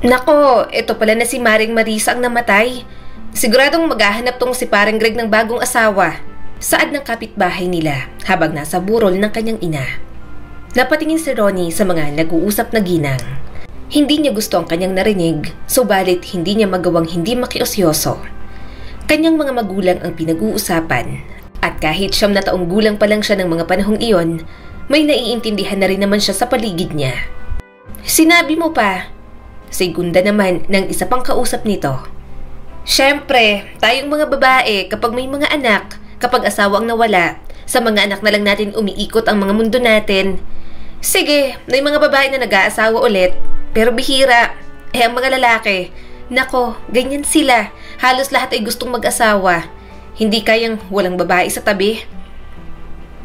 Nako, ito pala na si Maring Marisa ang namatay. Siguradong maghahanap tong si Parang Greg ng bagong asawa. Saad ng kapitbahay nila habang nasa burol ng kanyang ina. Napatingin si Ronnie sa mga nag-uusap na ginang. Hindi niya gusto ang kanyang narinig, subalit hindi niya magawang hindi makiosyoso. Kanyang mga magulang ang pinag-uusapan, at kahit 9 na taong gulang pa lang siya ng mga panahong iyon, may naiintindihan na rin naman siya sa paligid niya. Sinabi mo pa, segunda naman ng isa pang kausap nito. Siyempre, tayong mga babae kapag may mga anak, kapag asawa ang nawala, sa mga anak na lang natin umiikot ang mga mundo natin. Sige, may mga babae na nag-aasawa ulit, pero bihira. Ang mga lalaki, nako, ganyan sila. Halos lahat ay gustong mag-asawa. Hindi kayang walang babae sa tabi.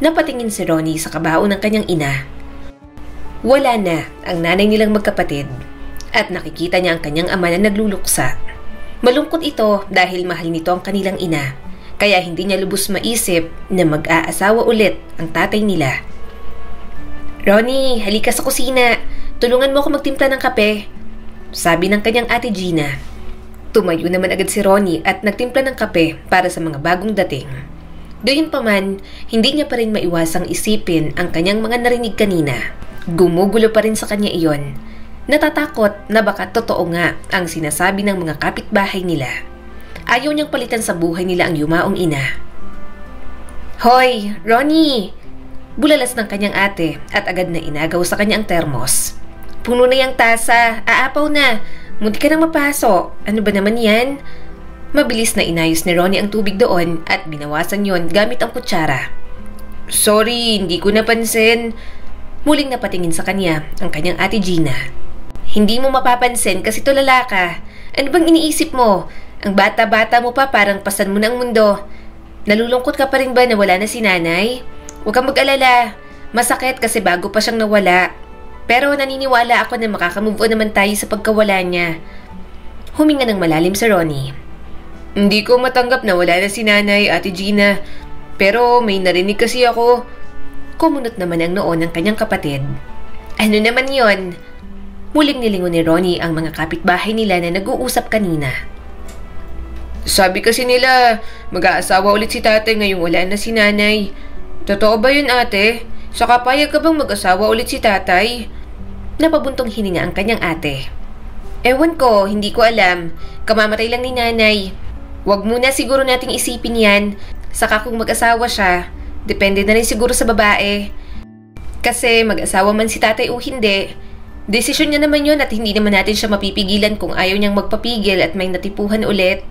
Napatingin si Ronnie sa kabao ng kanyang ina. Wala na ang nanay nilang magkapatid, at nakikita niya ang kanyang ama na nagluluksa. Malungkot ito dahil mahal nito ang kanilang ina, kaya hindi niya lubos maisip na mag-aasawa ulit ang tatay nila. Ronnie, halika sa kusina. Tulungan mo ako magtimpla ng kape, sabi ng kanyang ate Gina. Tumayo naman agad si Ronnie at nagtimpla ng kape para sa mga bagong dating. Gayunpaman, hindi niya pa rin maiwasang isipin ang kanyang mga narinig kanina. Gumugulo pa rin sa kanya iyon. Natatakot na baka totoo nga ang sinasabi ng mga kapitbahay nila. Ayaw niyang palitan sa buhay nila ang yumaong ina. Hoy, Ronnie! Bulalas ng kanyang ate at agad na inagaw sa kanya ang termos. Puno na yung tasa, aapaw na. Munti ka nang mapaso. Ano ba naman yan? Mabilis na inayos ni Ronnie ang tubig doon at binawasan yon gamit ang kutsara. Sorry, hindi ko napansin. Muling napatingin sa kanya ang kanyang ate Gina. Hindi mo mapapansin kasi tulala ka. Ano bang iniisip mo? Ang bata-bata mo pa parang pasan mo na ang mundo. Nalulungkot ka pa rin ba na wala na si nanay? Huwag kang mag-alala. Masakit kasi bago pa siyang nawala. Pero naniniwala ako na makakamove on naman tayo sa pagkawala niya. Huminga ng malalim si Ronnie. Hindi ko matanggap na wala na si nanay, ate Gina. Pero may narinig kasi ako. Kumunot naman ang noon ng kanyang kapatid. Ano naman yon? Muling nilingon ni Ronnie ang mga kapitbahay nila na nag-uusap kanina. Sabi kasi nila, mag-aasawa ulit si tatay ngayong wala na si nanay. Totoo ba yun, ate? Saka payag ka bang mag-asawa ulit si tatay? Napabuntong hininga ang kanyang ate. Ewan ko, hindi ko alam. Kamamatay lang ni nanay. Huwag muna siguro nating isipin yan. Saka kung mag-asawa siya, depende na rin siguro sa babae. Kasi mag-asawa man si tatay o hindi, desisyon niya naman yun at hindi naman natin siya mapipigilan kung ayaw niyang magpapigil at may natipuhan ulit.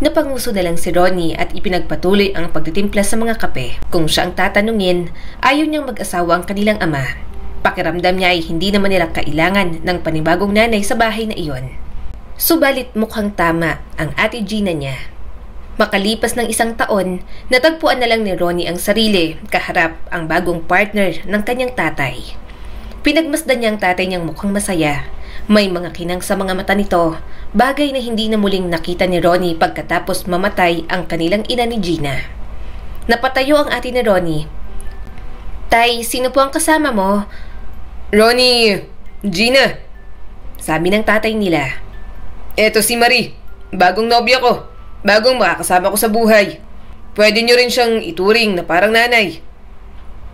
Napanguso na lang si Ronnie at ipinagpatuloy ang pagtitimpla sa mga kape. Kung siya ang tatanungin, ayaw niyang mag-asawa ang kanilang ama. Pakiramdam niya ay hindi naman nila kailangan ng panibagong nanay sa bahay na iyon. Subalit mukhang tama ang ate Gina niya. Makalipas ng 1 taon, natagpuan na lang ni Ronnie ang sarili kaharap ang bagong partner ng kanyang tatay. Pinagmasdan niya ang tatay niyang mukhang masaya. May mga kinang sa mga mata nito, bagay na hindi na muling nakita ni Ronnie pagkatapos mamatay ang kanilang ina ni Gina. Napatayo ang ate ni Ronnie. Tay, sino po ang kasama mo? Ronnie, Gina, sabi ng tatay nila. Eto si Marie, bagong nobya ko, bagong makakasama ko sa buhay. Pwede niyo rin siyang ituring na parang nanay.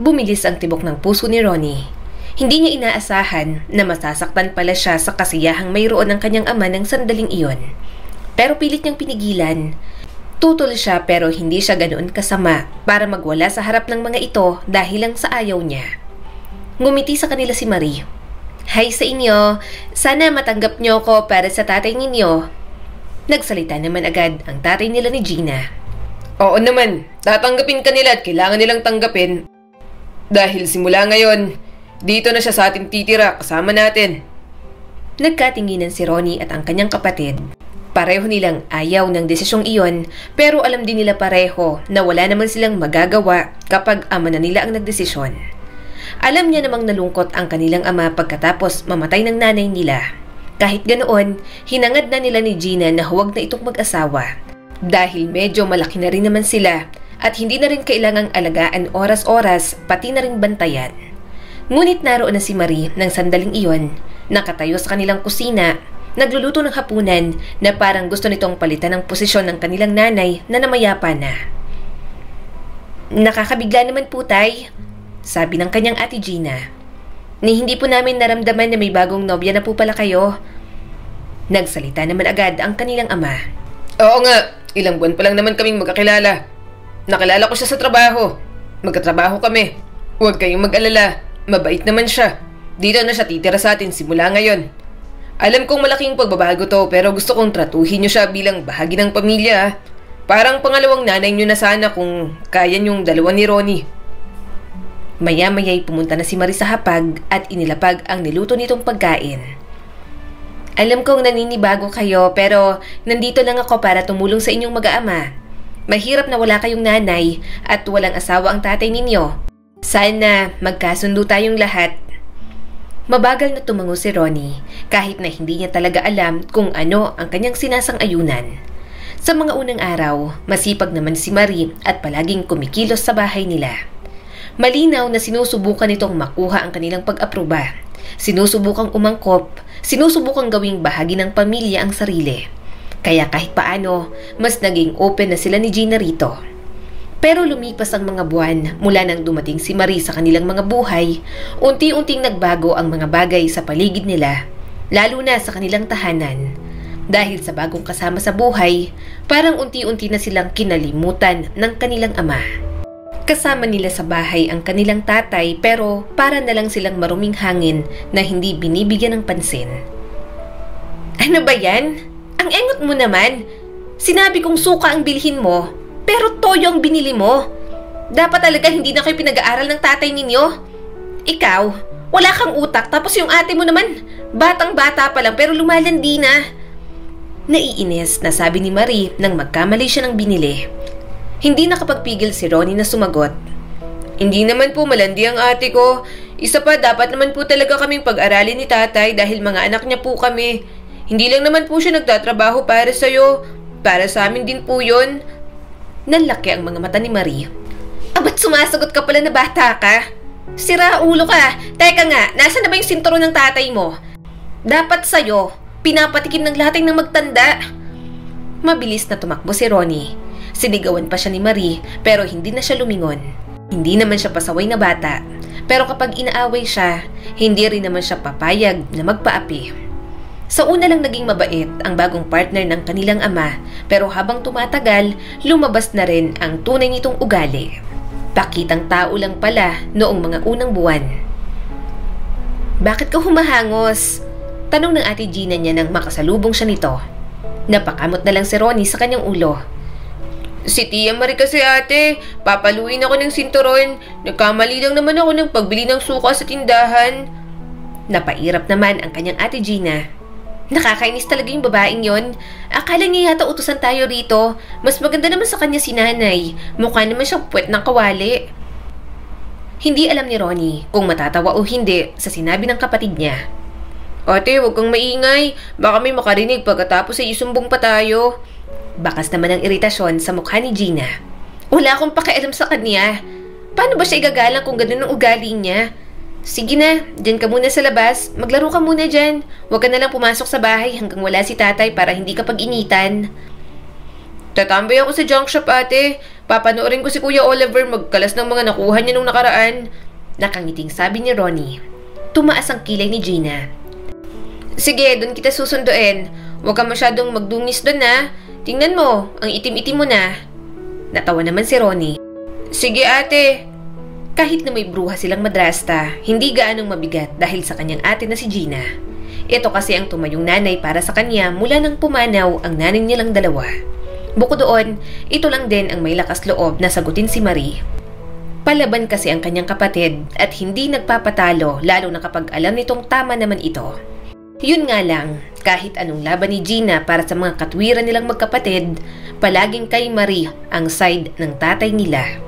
Bumilis ang tibok ng puso ni Ronnie. Hindi niya inaasahan na masasaktan pala siya sa kasiyahang mayroon ng kanyang ama ng sandaling iyon. Pero pilit niyang pinigilan. Tutol siya pero hindi siya ganoon kasama para magwala sa harap ng mga ito dahil lang sa ayaw niya. Ngumiti sa kanila si Marie. Hi sa inyo, sana matanggap niyo ko para sa tatay ninyo. Nagsalita naman agad ang tatay nila ni Gina. Oo naman, tatanggapin ka nila at kailangan nilang tanggapin. Dahil simula ngayon, dito na siya sa ating titira kasama natin. Nagkatinginan si Ronnie at ang kanyang kapatid. Pareho nilang ayaw ng desisyong iyon pero alam din nila pareho na wala naman silang magagawa kapag ama na nila ang nagdesisyon. Alam niya namang nalungkot ang kanilang ama pagkatapos mamatay ng nanay nila. Kahit ganoon, hinangad na nila ni Gina na huwag na itong mag-asawa. Dahil medyo malaki na rin naman sila at hindi na rin kailangang alagaan oras-oras pati na rin bantayan. Ngunit naroon na si Marie ng sandaling iyon Nakatayo sa kanilang kusina, nagluluto ng hapunan na parang gusto nitong palitan ng posisyon ng kanilang nanay na namayapa na. Nakakabigla naman po, Tay, sabi ng kanyang ate Gina. Ni hindi po namin naramdaman na may bagong nobya na po pala kayo. Nagsalita naman agad ang kanilang ama. Oo nga, ilang buwan pa lang naman kaming magkakilala. Nakilala ko siya sa trabaho. Magkatrabaho kami. Huwag kayong mag-alala, mabait naman siya. Dito na siya titira sa atin simula ngayon. Alam kong malaking pagbabago to pero gusto kong tratuhin niyo siya bilang bahagi ng pamilya. Parang pangalawang nanay niyo na sana kung kaya niyong dalawa ni Ronnie. Maya-maya'y pumunta na si Marie sa hapag at inilapag ang niluto nitong pagkain. Alam kong naninibago kayo pero nandito lang ako para tumulong sa inyong mag-aama. Mahirap na wala kayong nanay at walang asawa ang tatay ninyo. Sana magkasundo tayong lahat. Mabagal na tumango si Ronnie kahit na hindi niya talaga alam kung ano ang kanyang sinasang-ayunan. Sa mga unang araw, masipag naman si Marie at palaging kumikilos sa bahay nila. Malinaw na sinusubukan nitong makuha ang kanilang pag-aproba. Sinusubukang umangkop, sinusubukang gawing bahagi ng pamilya ang sarili. Kaya kahit paano, mas naging open na sila ni Gina rito. Pero lumipas ang mga buwan mula nang dumating si Marie sa kanilang mga buhay, unti-unting nagbago ang mga bagay sa paligid nila, lalo na sa kanilang tahanan. Dahil sa bagong kasama sa buhay, parang unti-unti na silang kinalimutan ng kanilang ama. Kasama nila sa bahay ang kanilang tatay pero para na lang silang maruming hangin na hindi binibigyan ng pansin. Ano ba yan? Ang engot mo naman. Sinabi kong suka ang bilhin mo, pero toyo ang binili mo. Dapat talaga hindi na kayo pinag-aaral ng tatay ninyo. Ikaw, wala kang utak tapos yung ate mo naman, batang-bata pa lang pero lumalandi na. Naiinis na sabi ni Marie nang magkamali siya ng binili. Hindi nakapagpigil si Ronnie na sumagot. Hindi naman po malandi ang ate ko. Isa pa, dapat naman po talaga kaming pag-aralin ni tatay dahil mga anak niya po kami. Hindi lang naman po siya nagtatrabaho para sa'yo. Para sa amin din po yun. Nanlaki ang mga mata ni Marie. Ba't sumasagot ka pala na bata ka? Sira ulo ka. Teka nga, nasa na ba yung sinturon ng tatay mo? Dapat sa'yo, pinapatikim ng lahat ng magtanda. Mabilis na tumakbo si Ronnie. Sinigawan pa siya ni Marie pero hindi na siya lumingon. Hindi naman siya pasaway na bata. Pero kapag inaaway siya, hindi rin naman siya papayag na magpaapi. Sa una lang naging mabait ang bagong partner ng kanilang ama pero habang tumatagal, lumabas na rin ang tunay nitong ugali. Pakitang tao lang pala noong mga unang buwan. Bakit ka humahangos? Tanong ng ate Gina niya nang makasalubong siya nito. Napakamot na lang si Ronnie sa kanyang ulo. Si Tia Marie kasi ate, papaluin ako ng sinturon. Nagkamali lang naman ako ng pagbili ng suka sa tindahan. Napairap naman ang kanyang ate Gina. Nakakainis talaga yung babaeng yon. Akala niya yata utusan tayo rito. Mas maganda naman sa kanya si nanay. Mukha naman siyang puwet ng kawali. Hindi alam ni Ronnie kung matatawa o hindi sa sinabi ng kapatid niya. Ate, huwag kang maingay. Baka may makarinig pagkatapos ay isumbong pa tayo. Bakas naman ang iritasyon sa mukha ni Gina. Wala akong pakialam sa kanya. Paano ba siya igagalang kung ganun ang ugali niya? Sige na, dyan ka muna sa labas. Maglaro ka muna dyan. Huwag ka na lang pumasok sa bahay hanggang wala si tatay para hindi ka pag-initan. Tatambay ako sa junk shop ate. Papanoorin ko si Kuya Oliver magkalas ng mga nakuha niya nung nakaraan. Nakangiting sabi ni Ronnie. Tumaas ang kilay ni Gina. Sige, doon kita susunduin. Huwag ka masyadong magdungis doon ha. Tingnan mo, ang itim-itim mo na. Natawa naman si Ronnie. Sige ate. Kahit na may bruha silang madrasta, hindi gaanong mabigat dahil sa kanyang ate na si Gina. Ito kasi ang tumayong nanay para sa kanya mula nang pumanaw ang nanay nilang dalawa. Bukod doon, ito lang din ang may lakas loob na sagutin si Marie. Palaban kasi ang kanyang kapatid at hindi nagpapatalo lalo na kapag alam nitong tama naman ito. Yun nga lang, kahit anong laban ni Gina para sa mga katwiran nilang magkapatid, palaging kay Marie ang side ng tatay nila.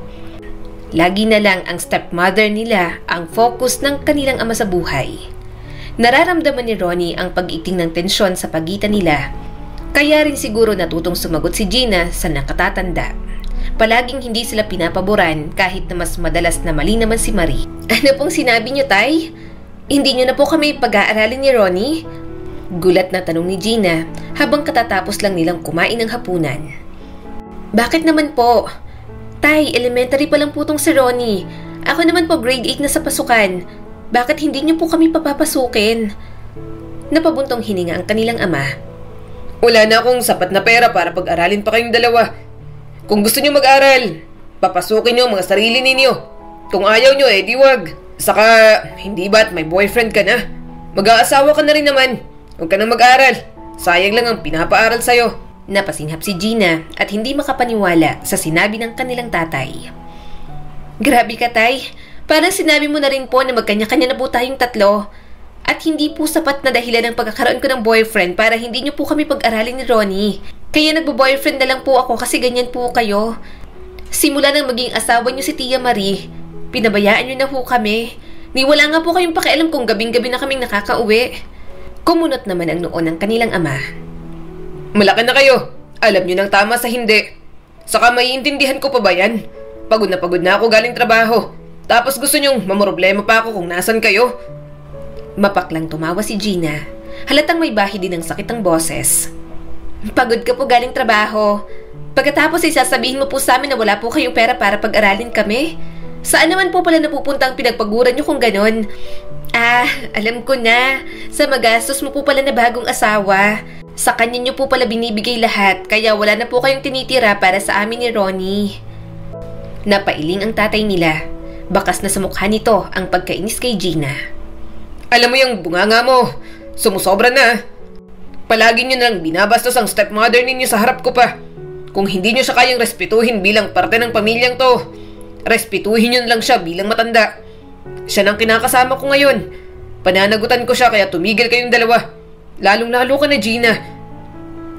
Lagi na lang ang stepmother nila ang focus ng kanilang ama sa buhay. Nararamdaman ni Ronnie ang pag-iting ng tensyon sa pagitan nila. Kaya rin siguro natutong sumagot si Gina sa nakatatanda. Palaging hindi sila pinapaboran kahit na mas madalas na mali naman si Marie. Ano pong sinabi niyo, Tay? Hindi niyo na po kami pag-aaralin ni Ronnie? Gulat na tanong ni Gina habang katatapos lang nilang kumain ng hapunan. Bakit naman po? Tay, elementary pa lang po tong si Ronnie. Ako naman po grade 8 na sa pasukan. Bakit hindi niyo po kami papapasukin? Napabuntong hininga ang kanilang ama. Wala na akong sapat na pera para pag-aralin pa kayong dalawa. Kung gusto niyo mag-aral, papasukin niyo ang mga sarili ninyo. Kung ayaw niyo, di wag. Saka, hindi ba't may boyfriend ka na? Mag-aasawa ka na rin naman. Huwag ka nang mag-aral. Sayang lang ang pinapaaral sa'yo. Napasinghap si Gina at hindi makapaniwala sa sinabi ng kanilang tatay. Grabe ka, Tay. Parang sinabi mo na rin po na magkanya-kanya na po tayong tatlo. At hindi po sapat na dahilan ng pagkakaroon ko ng boyfriend para hindi niyo po kami pag-aralin ni Ronnie. Kaya nagbo-boyfriend na lang po ako kasi ganyan po kayo. Simula nang maging asawa niyo si Tia Marie, pinabayaan niyo na po kami. Ni wala nga po kayong pakialam kung gabing-gabi na kaming nakakauwi. Kumunot naman ang noon ng kanilang ama. Malaki na kayo. Alam niyo nang tama sa hindi. Saka maiintindihan ko pa ba yan? Pagod na ako galing trabaho. Tapos gusto niyong mamroblema pa ako kung nasan kayo? Mapaklang tumawa si Gina. Halatang may bahi din ng sakit ang boses. Pagod ka po galing trabaho. Pagkatapos ay sasabihin mo po sa amin na wala po kayong pera para pag-aralin kami. Saan naman po pala napupunta ang pinagpaguran niyo kung ganon? Alam ko na. Sa magastos mo po pala na bagong asawa. Sa kanya niyo po pala binibigay lahat, kaya wala na po kayong tinitira para sa amin ni Ronnie. Napailing ang tatay nila. Bakas na sa mukha nito ang pagkainis kay Gina. Alam mo yung bunganga mo, sumusobra na. Palagi niyo nang binabastos ang stepmother ninyo sa harap ko pa. Kung hindi niyo siya kayang respetuhin bilang parte ng pamilyang to, respetuhin niyo lang siya bilang matanda. Siya nang kinakasama ko ngayon. Pananagutan ko siya kaya tumigil kayong dalawa. Lalong-lalo ka na, Gina.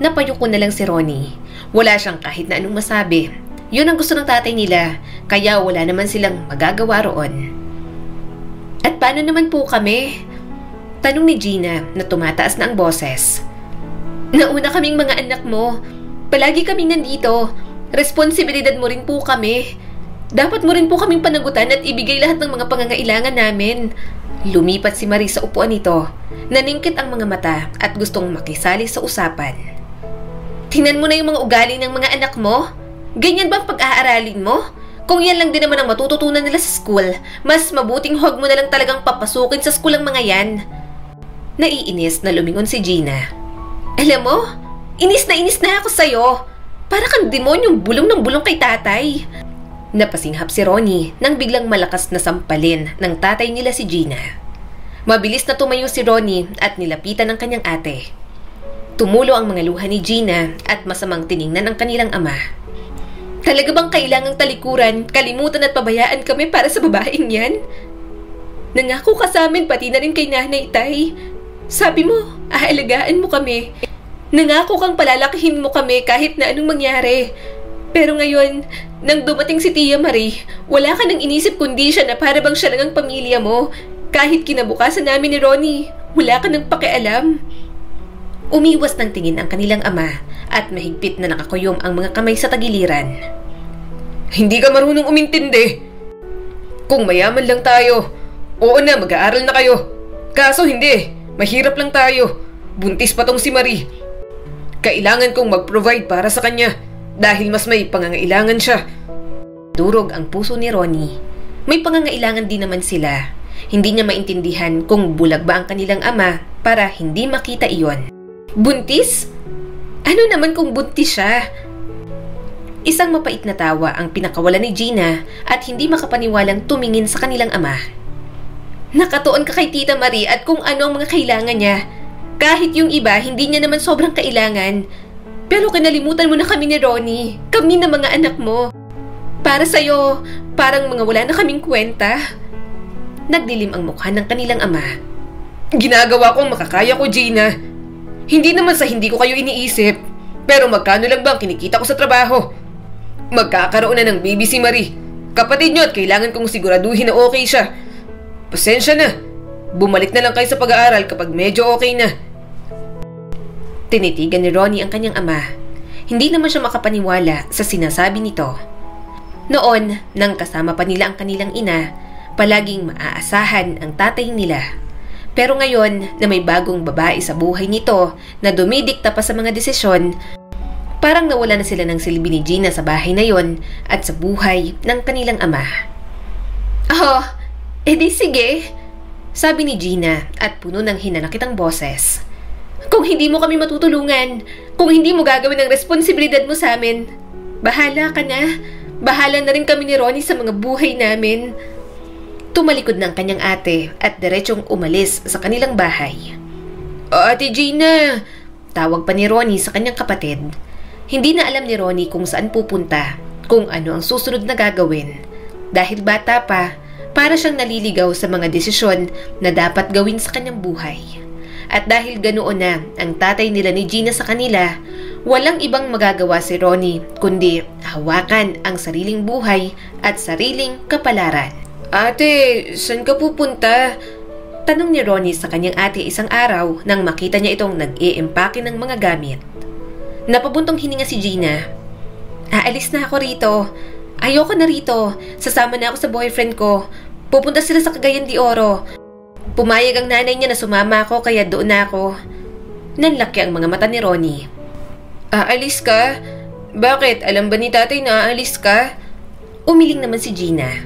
Napayuko na lang si Ronnie. Wala siyang kahit na anong masabi. Yun ang gusto ng tatay nila, kaya wala naman silang magagawa roon. At paano naman po kami? Tanong ni Gina na tumataas na ang boses. Nauna kaming mga anak mo. Palagi kaming nandito. Responsibilidad mo rin po kami. Dapat mo rin po kaming panagutan at ibigay lahat ng mga pangangailangan namin. Lumipat si Marie sa upuan nito. Naningkit ang mga mata at gustong makisali sa usapan. Tingnan mo na yung mga ugali ng mga anak mo. Ganyan ba ang pag-aaralin mo? Kung yan lang din naman ang matututunan nila sa school, mas mabuting huwag mo na lang talagang papasukin sa school ang mga yan. Naiinis na lumingon si Gina. Alam mo, inis na ako sa'yo. Para kang demonyong bulong ng bulong kay tatay. Napasinghap si Ronnie nang biglang malakas na sampalin ng tatay nila si Gina. Mabilis na tumayo si Ronnie at nilapitan ng kanyang ate. Tumulo ang mga luha ni Gina at masamang tiningnan ang kanilang ama. Talaga bang kailangang talikuran, kalimutan at pabayaan kami para sa babaeng yan? Nangako ka sa amin pati na rin kay nanay, tay. Sabi mo, aalagaan mo kami. Nangako kang palalakihin mo kami kahit na anong mangyari. Pero ngayon, nang dumating si Tia Marie, wala ka nang inisip kundi siya na para bang siya lang ang pamilya mo. Kahit kinabukasan namin ni Ronnie, wala ka nang pakialam. Umiwas ng tingin ang kanilang ama at mahigpit na nakakuyom ang mga kamay sa tagiliran. Hindi ka marunong umintindi. Kung mayaman lang tayo, oo na, mag-aaral na kayo. Kaso hindi, mahirap lang tayo. Buntis pa tong si Marie. Kailangan kong mag-provide para sa kanya dahil mas may pangangailangan siya. Durog ang puso ni Ronnie. May pangangailangan din naman sila. Hindi niya maintindihan kung bulag ba ang kanilang ama para hindi makita iyon. Buntis? Ano naman kung buntis siya? Isang mapait na tawa ang pinakawalan ni Gina at hindi makapaniwalang tumingin sa kanilang ama. Nakatuon ka kay Tita Marie at kung ano ang mga kailangan niya. Kahit yung iba, hindi niya naman sobrang kailangan. Pero kinalimutan mo na kami ni Ronnie. Kami na mga anak mo. Para sa'yo, parang mga wala na kaming kwenta. Nagdilim ang mukha ng kanilang ama. Ginagawa kong makakaya ko, Gina. Hindi naman sa hindi ko kayo iniisip. Pero magkano lang ba ang kinikita ko sa trabaho? Magkakaroon na ng baby si Marie. Kapatid niyo at kailangan kong siguraduhin na okay siya. Pasensya na. Bumalik na lang kayo sa pag-aaral kapag medyo okay na. Tinitigan ni Ronnie ang kanyang ama. Hindi naman siya makapaniwala sa sinasabi nito. Noon, nang kasama pa nila ang kanilang ina, palaging maaasahan ang tatay nila. Pero ngayon na may bagong babae sa buhay nito na dumidikta pa sa mga desisyon, parang nawala na sila ng silbi ni Gina sa bahay na yon at sa buhay ng kanilang ama. "Oh, edi sige," sabi ni Gina at puno ng hinanakit ang boses. "Kung hindi mo kami matutulungan, kung hindi mo gagawin ang responsibilidad mo sa amin, bahala ka na. Bahala na rin kami ni Ronnie sa mga buhay namin." Tumalikod ng kanyang ate at diretsong umalis sa kanilang bahay. "Ate Gina!" Tawag pa ni Ronnie sa kanyang kapatid. Hindi na alam ni Ronnie kung saan pupunta, kung ano ang susunod na gagawin. Dahil bata pa, para siyang naliligaw sa mga desisyon na dapat gawin sa kanyang buhay. At dahil ganoon na ang tatay nila ni Gina sa kanila, walang ibang magagawa si Ronnie kundi hawakan ang sariling buhay at sariling kapalaran. "Ate, saan ka pupunta?" Tanong ni Ronnie sa kanyang ate isang araw nang makita niya itong nag-iimpake ng mga gamit. Napabuntong hininga si Gina. "Aalis na ako rito. Ayoko na rito. Sasama na ako sa boyfriend ko. Pupunta sila sa Cagayan de Oro. Pumayag ang nanay niya na sumama ako kaya doon na ako." Nanlaki ang mga mata ni Ronnie. "Aalis ka? Bakit? Alam ba ni tatay na aalis ka?" Umiling naman si Gina.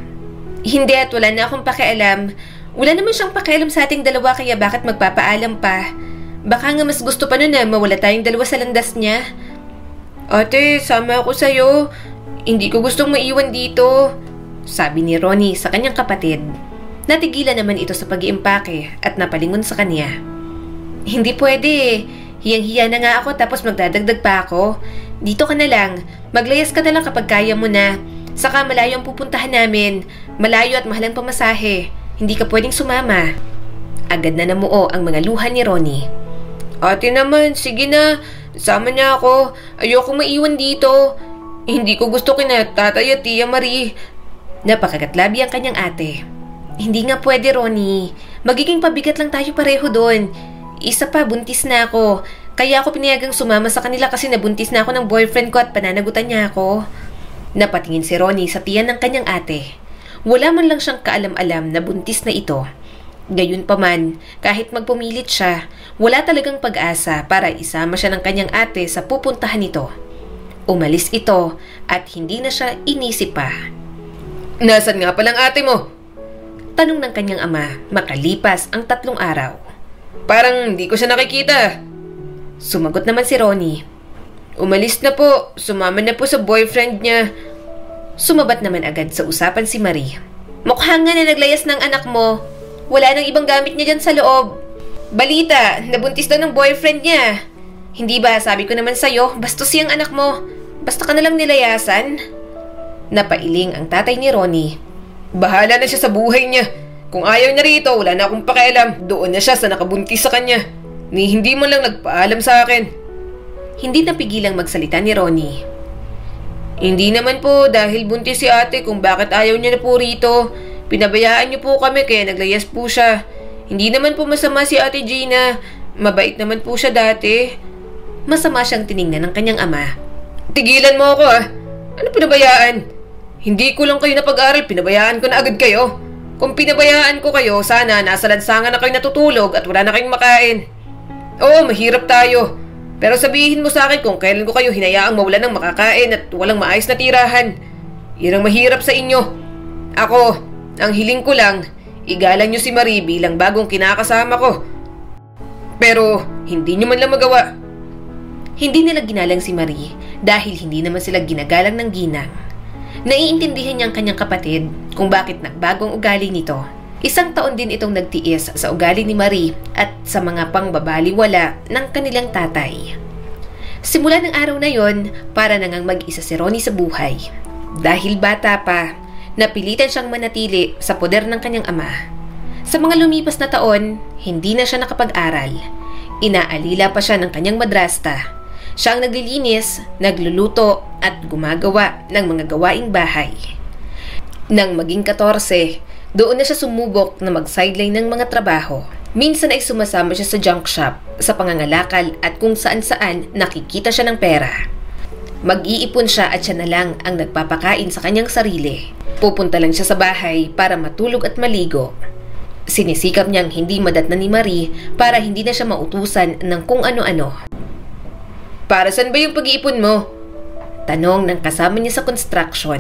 "Hindi at wala na akong pakialam. Wala naman siyang pakialam sa ating dalawa kaya bakit magpapaalam pa? Baka nga mas gusto pa nun na mawala tayong dalawa sa landas niya." "Ate, sama ako sa'yo. Hindi ko gustong maiwan dito," sabi ni Ronnie sa kanyang kapatid. Natigilan naman ito sa pag-iimpake at napalingon sa kanya. "Hindi pwede. Hiyang-hiya na nga ako tapos magdadagdag pa ako. Dito ka na lang. Maglayas ka na lang kapag kaya mo na. Saka malayo ang pupuntahan namin. Malayo at mahal ang pamasahe. Hindi ka pwedeng sumama." Agad na namuo ang mga luha ni Ronnie. "Ate naman, sige na. Sama niya ako. Ayoko maiwan dito. Hindi ko gusto kina tatay at Tia Marie." Napakagatlabi ang kanyang ate. "Hindi nga pwede, Ronnie. Magiging pabigat lang tayo pareho doon. Isa pa, buntis na ako. Kaya ako pinayagang sumama sa kanila kasi nabuntis na ako ng boyfriend ko at pananagutan niya ako." Napatingin si Ronnie sa tiyan ng kanyang ate. Wala man lang siyang kaalam-alam na buntis na ito. Gayunpaman, kahit magpumilit siya, wala talagang pag-asa para isama siya ng kanyang ate sa pupuntahan nito. Umalis ito at hindi na siya inisip pa. "Nasaan nga palang ate mo?" Tanong ng kanyang ama makalipas ang 3 araw. "Parang hindi ko siya nakikita." Sumagot naman si Ronnie. "Umalis na po. Sumama na po sa boyfriend niya." Sumabat naman agad sa usapan si Marie. "Mukha nga na naglayas ng anak mo. Wala nang ibang gamit niya dyan sa loob. Balita, nabuntis daw ng boyfriend niya. Hindi ba sabi ko naman sa'yo, bastos yung anak mo. Basta ka nalang nilayasan." Napailing ang tatay ni Ronnie. "Bahala na siya sa buhay niya. Kung ayaw niya rito, wala na akong pakialam. Doon na siya sa nakabuntis sa kanya. Hindi mo lang nagpaalam sa akin." Hindi napigilang magsalita ni Ronnie. "Hindi naman po dahil buntis si ate kung bakit ayaw niya na po rito. Pinabayaan niyo po kami kaya naglayas po siya. Hindi naman po masama si ate Gina. Mabait naman po siya dati." Masama siyang tiningnan ng kanyang ama. "Tigilan mo ako ah. Ano pinabayaan? Hindi ko lang kayo napag-aral, pinabayaan ko na agad kayo. Kung pinabayaan ko kayo, sana nasa lansangan na kayo natutulog at wala na kayong makain. Oo, mahirap tayo. Pero sabihin mo sa akin kung kailan ko kayo hinayaang mawalan ng makakain at walang maayos na tirahan. Yan ang mahirap sa inyo. Ako, ang hiling ko lang, igalan nyo si Marie bilang bagong kinakasama ko. Pero hindi nyo man lang magawa." Hindi nila ginalang si Marie dahil hindi naman sila ginagalang ng ginang. Naiintindihan niya ang kanyang kapatid kung bakit nagbagong ugali nito. 1 taon din itong nagtiis sa ugali ni Marie at sa mga pangbabaliwala ng kanilang tatay. Simula ng araw na yon, para nangang mag-isa si Ronnie sa buhay. Dahil bata pa, napilitan siyang manatili sa poder ng kanyang ama. Sa mga lumipas na taon, hindi na siya nakapag-aral. Inaalila pa siya ng kanyang madrasta. Siya ang naglilinis, nagluluto at gumagawa ng mga gawaing bahay. Nang maging 14, doon na siya sumubok na mag-sideline ng mga trabaho. Minsan ay sumasama siya sa junk shop, sa pangangalakal at kung saan-saan nakikita siya ng pera. Mag-iipon siya at siya na lang ang nagpapakain sa kanyang sarili. Pupunta lang siya sa bahay para matulog at maligo. Sinisikap niyang hindi madatnan ni Marie para hindi na siya mautusan ng kung ano-ano. Para saan ba yung pag-iipon mo? Tanong ng kasama niya sa construction.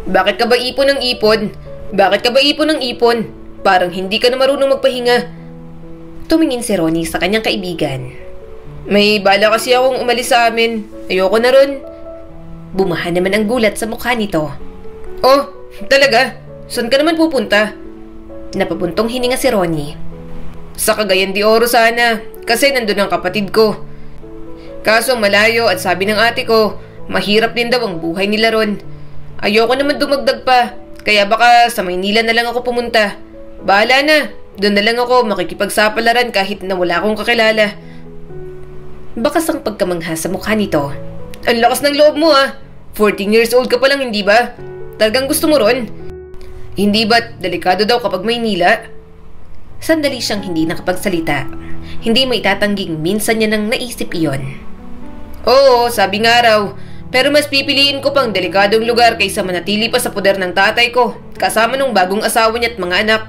Bakit ka ba ipon ng ipon? Bakit ka ba ipon ng ipon? Parang hindi ka na marunong magpahinga. Tumingin si Ronnie sa kanyang kaibigan. May bala kasi akong umalis sa amin. Ayoko na ron. Bumahan naman ang gulat sa mukha nito. Oh, talaga? Saan ka naman pupunta? Napabuntong hininga si Ronnie. Sa Cagayan de Oro sana, kasi nandun ang kapatid ko. Kaso malayo at sabi ng ate ko, mahirap din daw ang buhay nila ron. Ayoko naman dumagdag pa, kaya baka sa Maynila na lang ako pumunta. Bahala na, doon na lang ako makikipagsapalaran kahit na wala akong kakilala. Bakas ang pagkamangha sa mukha nito. Ang lakas ng loob mo 14 years old ka pa lang, hindi ba? Talagang gusto mo ron? Hindi ba't delikado daw kapag Maynila? Sandali siyang hindi nakapagsalita. Hindi may tatangging minsan niya nang naisip iyon. Oo, sabi nga raw. Pero mas pipiliin ko pang delikadong lugar kaysa manatili pa sa poder ng tatay ko, kasama nung bagong asawa niya at mga anak.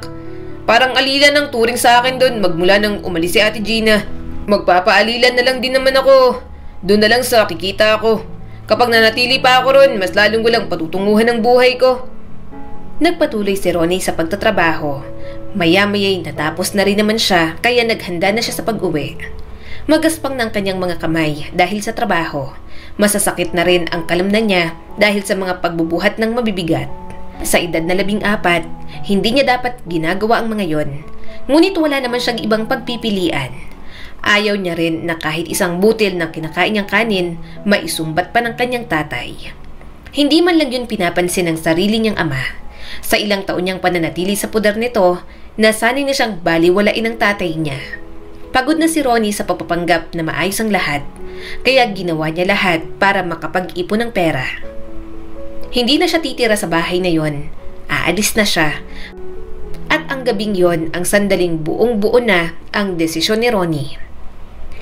Parang alila ng turing sa akin doon magmula nang umalis si Ate Gina. Magpapaalilan na lang din naman ako. Doon na lang sa kikita ako. Kapag nanatili pa ako ron, mas lalong walang patutunguhan ng buhay ko. Nagpatuloy si Ronnie sa pagtatrabaho. Maya-maya'y natapos na rin naman siya, kaya naghanda na siya sa pag-uwi. Magaspang ng kanyang mga kamay dahil sa trabaho. Masasakit na rin ang kalamnan niya dahil sa mga pagbubuhat ng mabibigat. Sa edad na 14, hindi niya dapat ginagawa ang mga yon. Ngunit wala naman siyang ibang pagpipilian. Ayaw niya rin na kahit isang butil ng kinakain niyang kanin, maisumbat pa ng kanyang tatay. Hindi man lang yun pinapansin ng sarili niyang ama. Sa ilang taon niyang pananatili sa poder nito, nasanay na siyang baliwalain ng tatay niya. Pagod na si Ronnie sa pagpapanggap na maayos ang lahat, kaya ginawa niya lahat para makapag-ipon ng pera. Hindi na siya titira sa bahay na yon, aalis na siya. At ang gabing yon ang sandaling buong-buo na ang desisyon ni Ronnie.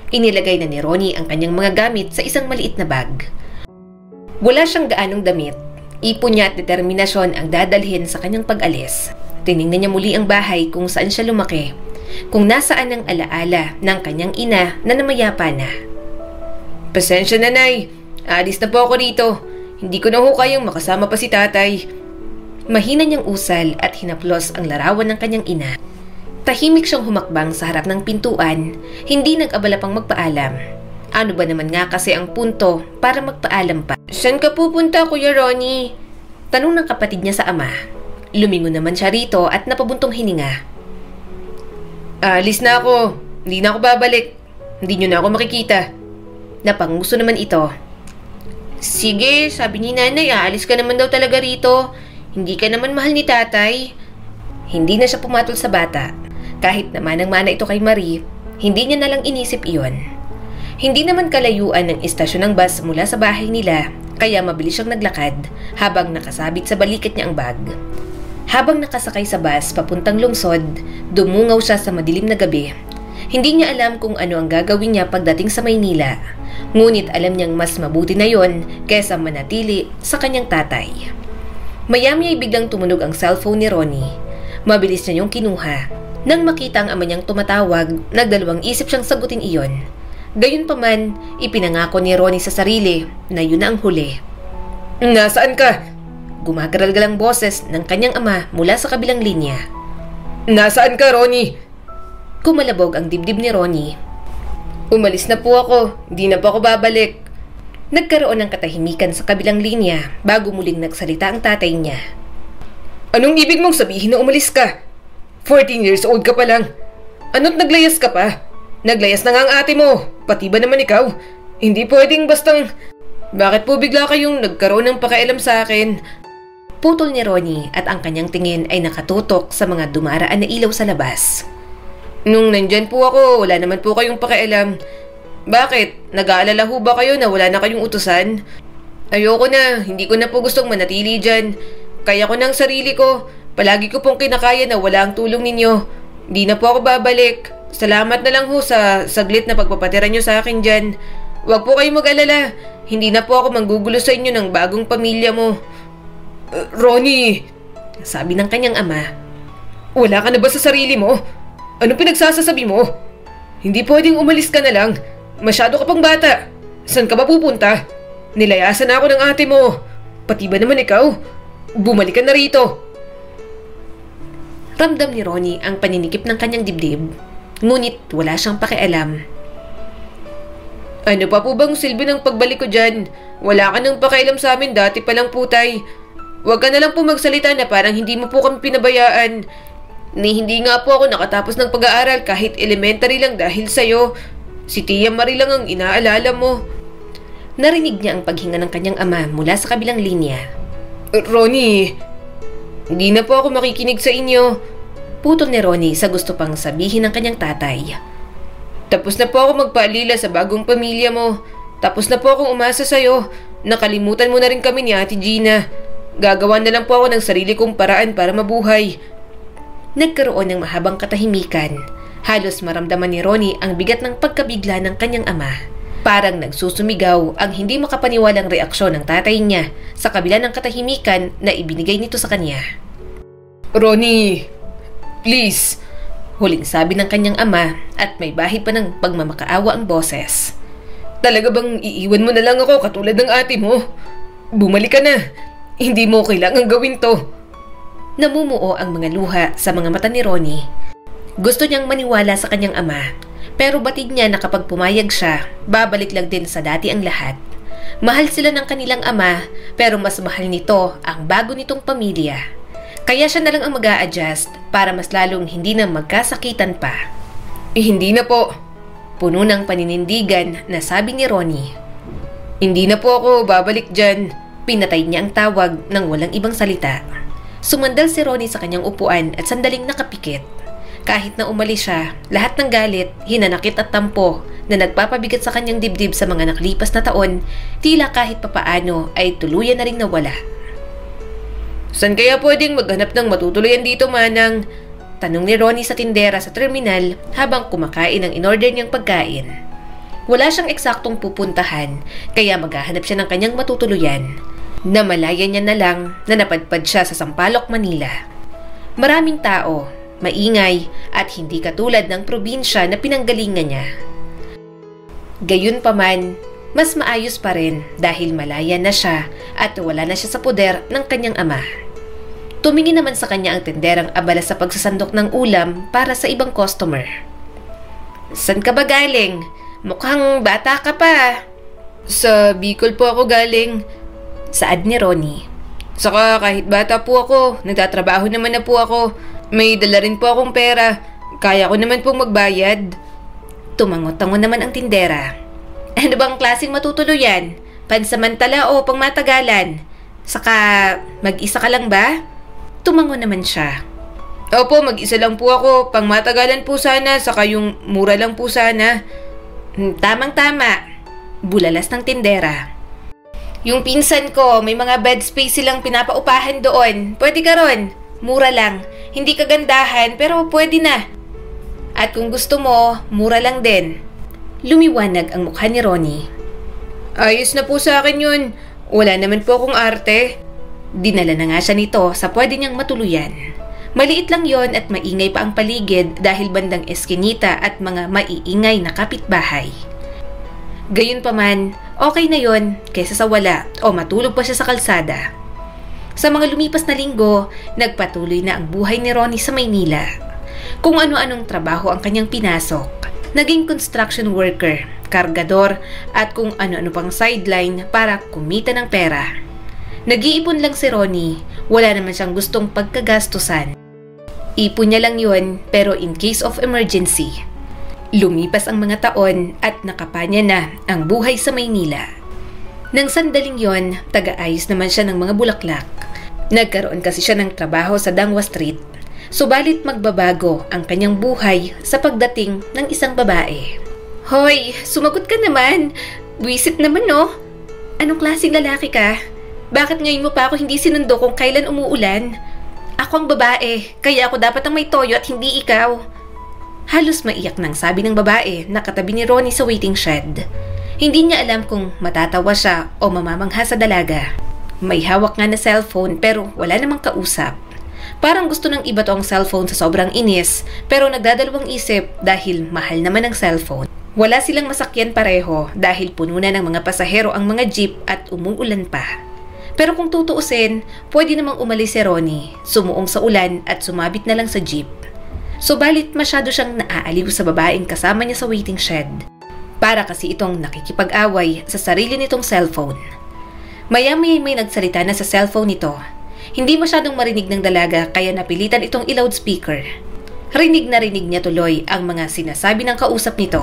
Inilagay na ni Ronnie ang kanyang mga gamit sa isang maliit na bag. Wala siyang gaanong damit. Ipon niya at determinasyon ang dadalhin sa kanyang pag-alis. Tiningnan niya muli ang bahay kung saan siya lumaki, kung nasaan ang alaala ng kanyang ina na namayapa na. Pasensya na, Nay. Alis na po ako rito. Hindi ko na ho kayang makasama pa si tatay. Mahina niyang usal at hinaplos ang larawan ng kanyang ina. Tahimik siyang humakbang sa harap ng pintuan, hindi nag-abala pang magpaalam. Ano ba naman nga kasi ang punto para magpaalam pa? Saan ka pupunta, Kuya Ronnie? Tanong ng kapatid niya sa ama. Lumingon naman siya rito at napabuntong hininga. Alis na ako. Hindi na ako babalik. Hindi niyo na ako makikita. Napanguso naman ito. Sige, sabi ni nanay, aalis ka naman daw talaga rito. Hindi ka naman mahal ni tatay. Hindi na siya pumatol sa bata. Kahit naman ang mana ito kay Marie, hindi niya nalang inisip iyon. Hindi naman kalayuan ng istasyon ng bus mula sa bahay nila, kaya mabilis siyang naglakad habang nakasabit sa balikat niya ang bag. Habang nakasakay sa bus papuntang lungsod, dumungaw siya sa madilim na gabi. Hindi niya alam kung ano ang gagawin niya pagdating sa Maynila. Ngunit alam niyang mas mabuti na yon kaysa manatili sa kanyang tatay. Maya-maya ay biglang tumunog ang cellphone ni Ronnie. Mabilis niya yung kinuha. Nang makita ang ama niyang tumatawag, nagdalawang isip siyang sagutin iyon. Gayunpaman, ipinangako ni Ronnie sa sarili na yun na ang huli. Nasaan ka? Gumagaragal ang boses ng kanyang ama mula sa kabilang linya. Nasaan ka, Ronnie? Kumalabog ang dibdib ni Ronnie. Umalis na po ako. Hindi na po ako babalik. Nagkaroon ng katahimikan sa kabilang linya bago muling nagsalita ang tatay niya. Anong ibig mong sabihin na umalis ka? 14 years old ka pa lang. Ano't naglayas ka pa? Naglayas na nga ang ate mo. Pati ba naman ikaw? Hindi pwedeng bastang... Bakit po bigla kayong nagkaroon ng pakialam sa akin? Putol ni Ronnie at ang kanyang tingin ay nakatutok sa mga dumaraan na ilaw sa labas. Nung nandyan po ako, wala naman po kayong pakialam. Bakit? Nag-aalala ho ba kayo na wala na kayong utusan? Ayoko na, hindi ko na po gustong manatili dyan. Kaya ko ng sarili ko. Palagi ko pong kinakaya na wala ang tulong ninyo. Hindi na po ako babalik. Salamat na lang ho sa saglit na pagpapatira nyo sa akin dyan. Huwag po kayong mag-alala. Hindi na po ako manggugulo sa inyo ng bagong pamilya mo. Ronnie! Sabi ng kanyang ama. Wala ka na ba sa sarili mo? Anong pinagsasasabi mo? Hindi pwedeng umalis ka na lang. Masyado ka pang bata. Saan ka ba pupunta? Nilayasan na ako ng ate mo. Pati ba naman ikaw? Bumalik ka na rito. Ramdam ni Ronnie ang paninikip ng kanyang dibdib, ngunit wala siyang pakialam. Ano pa po bang silbi ng pagbalik ko dyan? Wala ka nang pakialam sa amin dati pa lang po, tay. Huwag ka na lang po magsalita na parang hindi mo po kami pinabayaan. Hindi nga po ako nakatapos ng pag-aaral kahit elementary lang dahil sa'yo. Si Tia Marie lang ang inaalala mo. Narinig niya ang paghinga ng kanyang ama mula sa kabilang linya. Ronnie, hindi na po ako makikinig sa inyo. Putol ni Ronnie sa gusto pang sabihin ng kanyang tatay. Tapos na po ako magpaalila sa bagong pamilya mo. Tapos na po akong umasa sa'yo. Nakalimutan mo na rin kami ni Ate Gina. Gagawa na lang po ako ng sarili kong paraan para mabuhay. Nagkaroon ng mahabang katahimikan. Halos maramdaman ni Ronnie ang bigat ng pagkabigla ng kanyang ama. Parang nagsusumigaw ang hindi makapaniwalang reaksyon ng tatay niya sa kabila ng katahimikan na ibinigay nito sa kanya. Ronnie, please. Huling sabi ng kanyang ama at may bahid pa ng pagmamakaawa ang boses. Talaga bang iiwan mo na lang ako katulad ng ate mo? Bumalik ka na. Hindi mo kailangang gawin to. Namumuo ang mga luha sa mga mata ni Ronnie. Gusto niyang maniwala sa kanyang ama. Pero batid niya na kapag pumayag siya, babalik lang din sa dati ang lahat. Mahal sila ng kanilang ama, pero mas mahal nito ang bago nitong pamilya. Kaya siya na lang ang mag-a-adjust para mas lalong hindi na magkasakitan pa. Hindi na po. Puno ng paninindigan na sabi ni Ronnie. Hindi na po ako babalik dyan. Pinatay niya ang tawag ng walang ibang salita. Sumandal si Ronnie sa kanyang upuan at sandaling nakapikit. Kahit na umalis siya, lahat ng galit, hinanakit at tampo na nagpapabigat sa kanyang dibdib sa mga nakalipas na taon, tila kahit papaano ay tuluyan na ring nawala. Saan kaya pwedeng maghanap ng matutuluyan dito, Manang? Tanong ni Ronnie sa tindera sa terminal habang kumakain ang in-order niyang pagkain. Wala siyang eksaktong pupuntahan, kaya maghahanap siya ng kanyang matutuluyan. Namalayan niya na lang na napadpad siya sa Sampaloc, Manila. Maraming tao, maingay at hindi katulad ng probinsya na pinanggalingan niya. Gayunpaman, mas maayos pa rin dahil malaya na siya at wala na siya sa poder ng kanyang ama. Tumingin naman sa kanya ang tenderang abala sa pagsasandok ng ulam para sa ibang customer. "San ka ba galing? Mukhang bata ka pa." "Sa Bicol po ako galing." Saad ni Ronnie. "Saka kahit bata po ako, nagtatrabaho naman na po ako. May dala rin po akong pera. Kaya ko naman pong magbayad." Tumangot-tango naman ang tindera. "Ano bang klaseng matutuluyan? Pansamantala o pangmatagalan? Saka mag-isa ka lang ba?" Tumango naman siya. "Opo, mag-isa lang po ako. Pangmatagalan po sana, saka yung mura lang po sana." "Tamang-tama." Bulalas ng tindera. "Yung pinsan ko, may mga bed space silang pinapaupahan doon. Pwede ka ron. Mura lang. Hindi kagandahan pero pwede na. At kung gusto mo, mura lang din." Lumiwanag ang mukha ni Ronnie. "Ayos na po sa akin yun. Wala naman po akong arte." Dinala na nga siya nito sa pwede niyang matuluyan. Maliit lang yon at maingay pa ang paligid dahil bandang eskinita at mga maiingay na kapitbahay. Gayunpaman, okay na yon kaysa sa wala o matulog pa siya sa kalsada. Sa mga lumipas na linggo, nagpatuloy na ang buhay ni Ronnie sa Maynila. Kung ano-anong trabaho ang kanyang pinasok. Naging construction worker, kargador at kung ano-ano pang sideline para kumita ng pera. Nag-iipon lang si Ronnie, wala naman siyang gustong pagkagastusan. Ipon niya lang yun pero in case of emergency. Lumipas ang mga taon at nakapanya na ang buhay sa Maynila. Nang sandaling yon, taga-ayos naman siya ng mga bulaklak. Nagkaroon kasi siya ng trabaho sa Dangwa Street. Subalit magbabago ang kanyang buhay sa pagdating ng isang babae. "Hoy, sumagot ka naman. Buwisit naman, no? Anong klaseng lalaki ka? Bakit ngayon mo pa ako hindi sinundo kung kailan umuulan? Ako ang babae, kaya ako dapat ang may toyo at hindi ikaw." Halos maiyak nang sabi ng babae na katabi ni Ronnie sa waiting shed. Hindi niya alam kung matatawa siya o mamamangha sa dalaga. May hawak nga na cellphone pero wala namang kausap. Parang gusto ng iba to ang cellphone sa sobrang inis, pero nagdadalawang isip dahil mahal naman ang cellphone. Wala silang masakyan pareho dahil puno na ng mga pasahero ang mga jeep at umuulan pa. Pero kung tutuusin, pwede namang umalis si Ronnie, sumuong sa ulan at sumabit na lang sa jeep. Subalit masyado siyang naaaliw sa babaeng kasama niya sa waiting shed. Para kasi itong nakikipag-away sa sarili nitong cellphone. Maya-maya may nagsalita na sa cellphone nito. Hindi masyadong marinig ng dalaga kaya napilitan itong i-loudspeaker. Rinig na rinig niya tuloy ang mga sinasabi ng kausap nito.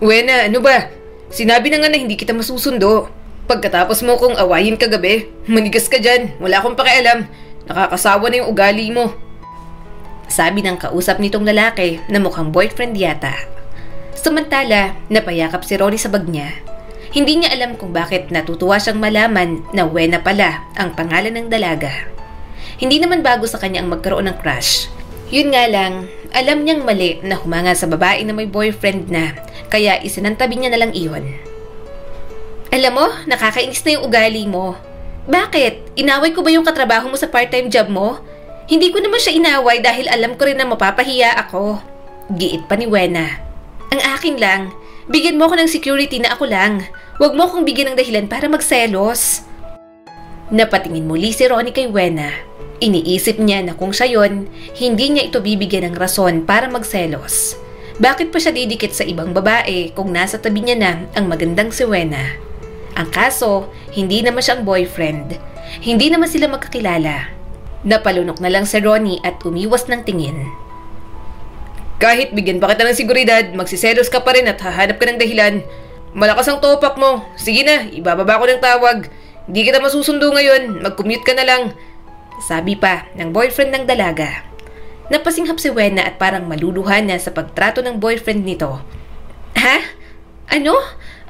Wena, ano ba? Sinabi na nga na hindi kita masusundo. Pagkatapos mo kong awayin kagabi, manigas ka dyan, wala akong pakialam. Nakakasawa na yung ugali mo. Sabi ng kausap nitong lalaki na mukhang boyfriend yata. Samantala, napayakap si Ronnie sa bag niya. Hindi niya alam kung bakit natutuwa siyang malaman na Wena pala ang pangalan ng dalaga. Hindi naman bago sa kanya ang magkaroon ng crush. Yun nga lang, alam niyang mali na humanga sa babae na may boyfriend na, kaya isinantabi niya na lang iyon. Alam mo, nakakainis na yung ugali mo. Bakit? Inaway ko ba yung katrabaho mo sa part-time job mo? Hindi ko naman siya inaway dahil alam ko rin na mapapahiya ako. Giit pa ni Wena. Ang akin lang, bigyan mo ako ng security na ako lang. Huwag mo akong bigyan ng dahilan para magselos. Napatingin muli si Ronnie kay Wena. Iniisip niya na kung siya yon, hindi niya ito bibigyan ng rason para magselos. Bakit pa siya didikit sa ibang babae kung nasa tabi niya na ang magandang si Wena? Ang kaso, hindi naman siyang boyfriend. Hindi naman sila magkakilala. Napalunok na lang si Ronnie at umiwas ng tingin. Kahit bigyan pa kita ng seguridad, magsiselos ka pa rin at hahanap ka ng dahilan. Malakas ang topak mo. Sige na, ibababa ko ng tawag. Hindi kita masusundo ngayon, mag-commute ka na lang. Sabi pa ng boyfriend ng dalaga. Napasinghap si Wena at parang maluluha na sa pagtrato ng boyfriend nito. Ha? Ano?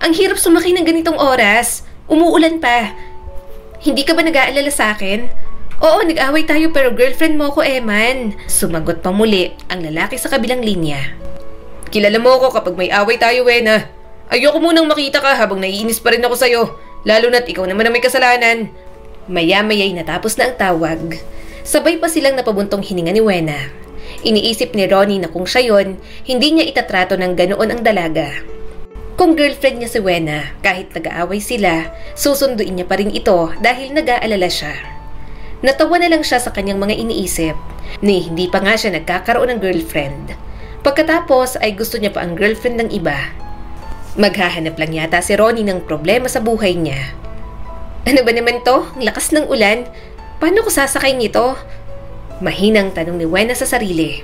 Ang hirap sumakay ng ganitong oras. Umuulan pa. Hindi ka ba nag-aalala sa akin? Oo, nag-away tayo pero girlfriend mo ko, Eman. Sumagot pa muli ang lalaki sa kabilang linya. Kilala mo ako kapag may away tayo, Wena. Ayoko munang makita ka habang naiinis pa rin ako sa'yo. Lalo na't ikaw naman ang may kasalanan. Maya-maya'y natapos na ang tawag. Sabay pa silang napabuntong hininga ni Wena. Iniisip ni Ronnie na kung siya yon, hindi niya itatrato ng ganoon ang dalaga. Kung girlfriend niya si Wena, kahit nag-aaway sila, susunduin niya pa rin ito dahil nag-aalala siya. Natawa na lang siya sa kanyang mga iniisip, ni hindi pa nga siya nagkakaroon ng girlfriend. Pagkatapos ay gusto niya pa ang girlfriend ng iba. Maghahanap lang yata si Ronnie ng problema sa buhay niya. Ano ba naman to? Ang lakas ng ulan. Paano ko sasakay nito? Mahinang tanong ni Wena sa sarili.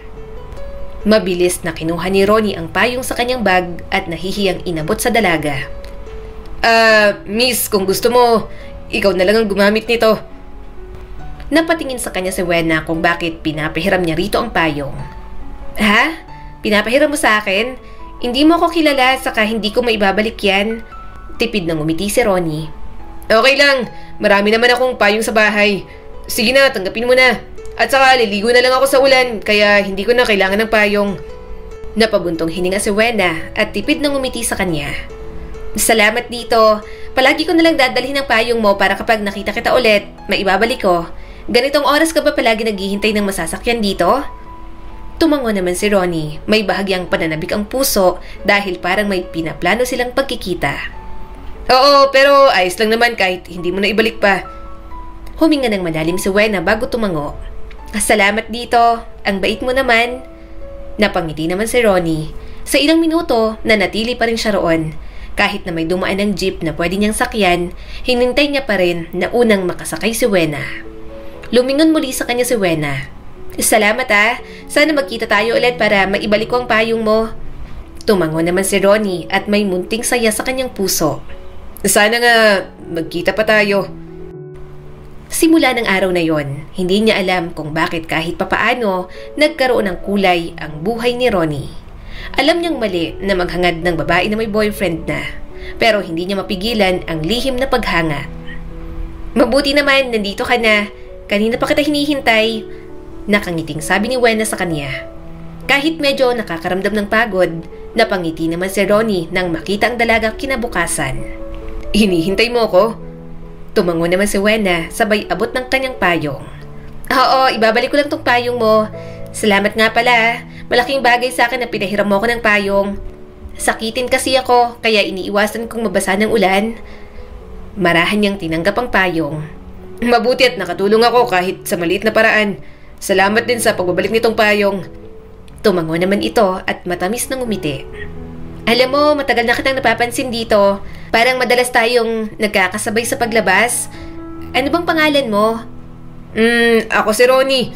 Mabilis na kinuha ni Ronnie ang payong sa kanyang bag at nahihiyang inabot sa dalaga. Miss, kung gusto mo, ikaw na lang ang gumamit nito. Napatingin sa kanya si Wena kung bakit pinapahiram niya rito ang payong. Ha? Pinapahiram mo sa akin? Hindi mo ako kilala saka hindi ko maibabalik yan. Tipid na ngumiti si Ronnie. Okay lang, marami naman akong payong sa bahay. Sige na, tanggapin mo na. At saka liligo na lang ako sa ulan, kaya hindi ko na kailangan ng payong. Napabuntong hininga si Wena at tipid na ngumiti sa kanya. Salamat dito. Palagi ko nalang dadalhin ng payong mo para kapag nakita kita ulit, maibabalik ko. Ganitong oras ka ba palagi naghihintay ng masasakyan dito? Tumango naman si Ronnie. May bahagyang pananabik ang puso dahil parang may pinaplano silang pagkikita. Oo, pero ayos lang naman kahit hindi mo na ibalik pa. Huminga ng malalim si Wena bago tumango. Salamat dito. Ang bait mo naman. Napangiti naman si Ronnie. Sa ilang minuto, nanatili pa rin siya roon. Kahit na may dumaan ng jeep na pwede niyang sakyan, hinintay niya pa rin na unang makasakay si Wena. Lumingon muli sa kanya si Wena. Salamat Sana magkita tayo ulit para maibalik ko ang payong mo. Tumango naman si Ronnie at may munting saya sa kanyang puso. Sana nga magkita pa tayo. Simula ng araw na yon, hindi niya alam kung bakit kahit papaano nagkaroon ng kulay ang buhay ni Ronnie. Alam niyang mali na maghangad ng babae na may boyfriend na, pero hindi niya mapigilan ang lihim na paghanga. Mabuti naman, nandito ka na. Kanina pa kita hinihintay. Nakangiting sabi ni Wena sa kanya. Kahit medyo nakakaramdam ng pagod, napangiti naman si Ronnie nang makita ang dalaga kinabukasan. Hinihintay mo ko? Tumango naman si Wena sabay abot ng kanyang payong. Oo, ibabalik ko lang tong payong mo. Salamat nga pala. Malaking bagay sa akin na pinahiram mo ako ng payong. Sakitin kasi ako, kaya iniiwasan kong mabasa ng ulan. Marahan niyang tinanggap ang payong. Mabuti at nakatulong ako kahit sa maliit na paraan. Salamat din sa pagbabalik nitong payong. Tumango naman ito at matamis na ngumiti. Alam mo, matagal na kitang napapansin dito. Parang madalas tayong nagkakasabay sa paglabas. Ano bang pangalan mo? Ako si Ronnie.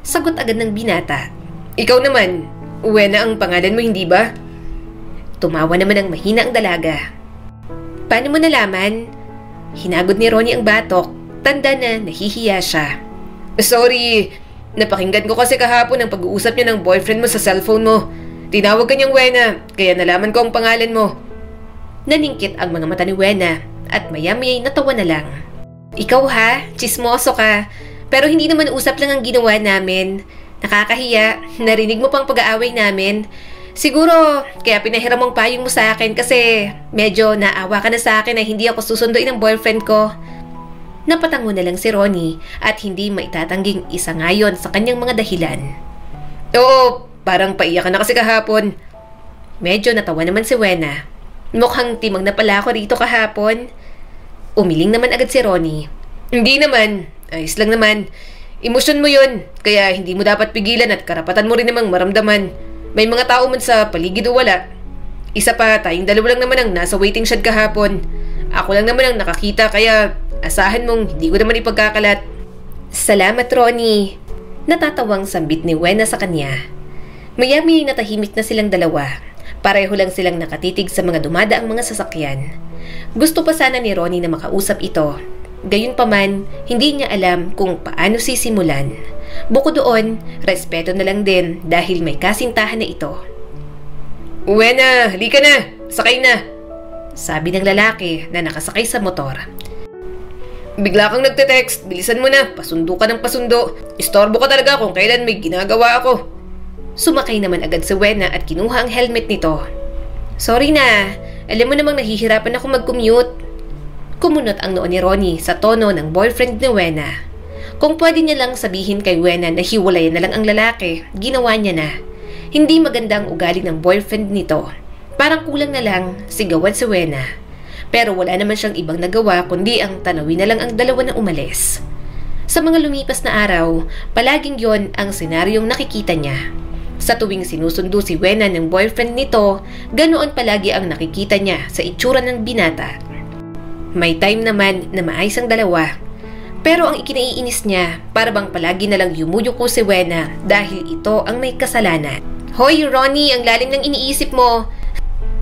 Sagot agad ng binata. Ikaw naman, Wena ang pangalan mo, hindi ba? Tumawa naman ang mahina ang dalaga. Paano mo nalaman? Hinagod ni Ronnie ang batok. Tanda na nahihiya siya. Sorry, napakinggan ko kasi kahapon ang pag-uusap niya ng boyfriend mo sa cellphone mo. Tinawag ka niyang Wena, kaya nalaman ko ang pangalan mo. Naningkit ang mga mata ni Wena at maya-maya'y natawa na lang. Ikaw ha, chismoso ka. Pero hindi naman usap lang ang ginawa namin. Nakakahiya, narinig mo pang pag-aaway namin. Siguro, kaya pinahiram mong payong mo sa akin kasi medyo naawa ka na sa akin na hindi ako susunduin ng boyfriend ko. Napatango na lang si Ronnie at hindi maitatangging isa ngayon sa kanyang mga dahilan. Oo, parang paiyak ka na kasi kahapon. Medyo natawa naman si Wena. Mukhang timang na pala ako rito kahapon. Umiling naman agad si Ronnie. Hindi naman, ayos lang naman. Emosyon mo yun, kaya hindi mo dapat pigilan at karapatan mo rin namang maramdaman. May mga tao man sa paligid o wala. Isa pa, tayong dalawa lang naman ang nasa waiting shed kahapon. Ako lang naman ang nakakita kaya asahan mong hindi ko naman ipagkakalat. Salamat, Ronnie. Natatawang sambit ni Wena sa kanya. Maya-maya natahimik na silang dalawa. Pareho lang silang nakatitig sa mga dumadaang mga sasakyan. Gusto pa sana ni Ronnie na makausap ito. Gayunpaman, hindi niya alam kung paano sisimulan. Bukod doon, respeto na lang din dahil may kasintahan na ito. Wena, halika na! Sakay na! Sabi ng lalaki na nakasakay sa motor. Bigla kang nagte-text, bilisan mo na, pasundo ka ng pasundo. Istorbo ka talaga kung kailan may ginagawa ako. Sumakay naman agad si Wena at kinuha ang helmet nito. Sorry na, alam mo namang nahihirapan ako mag-commute. Kumunot ang noo ni Ronnie sa tono ng boyfriend ni Wena. Kung pwede niya lang sabihin kay Wena na hiwalayan na lang ang lalaki, ginawa niya na. Hindi maganda ang ugali ng boyfriend nito. Parang kulang na lang sigawan si Wena. Pero wala naman siyang ibang nagawa kundi ang tanawin na lang ang dalawa na umalis. Sa mga lumipas na araw, palaging yon ang senaryong nakikita niya. Sa tuwing sinusundo si Wena ng boyfriend nito, ganoon palagi ang nakikita niya sa itsura ng binata. May time naman na maayos ang dalawa. Pero ang ikinaiinis niya, para bang palagi na lang yumuyuko si Wena dahil ito ang may kasalanan. Hoy Ronnie, ang lalim ng iniisip mo.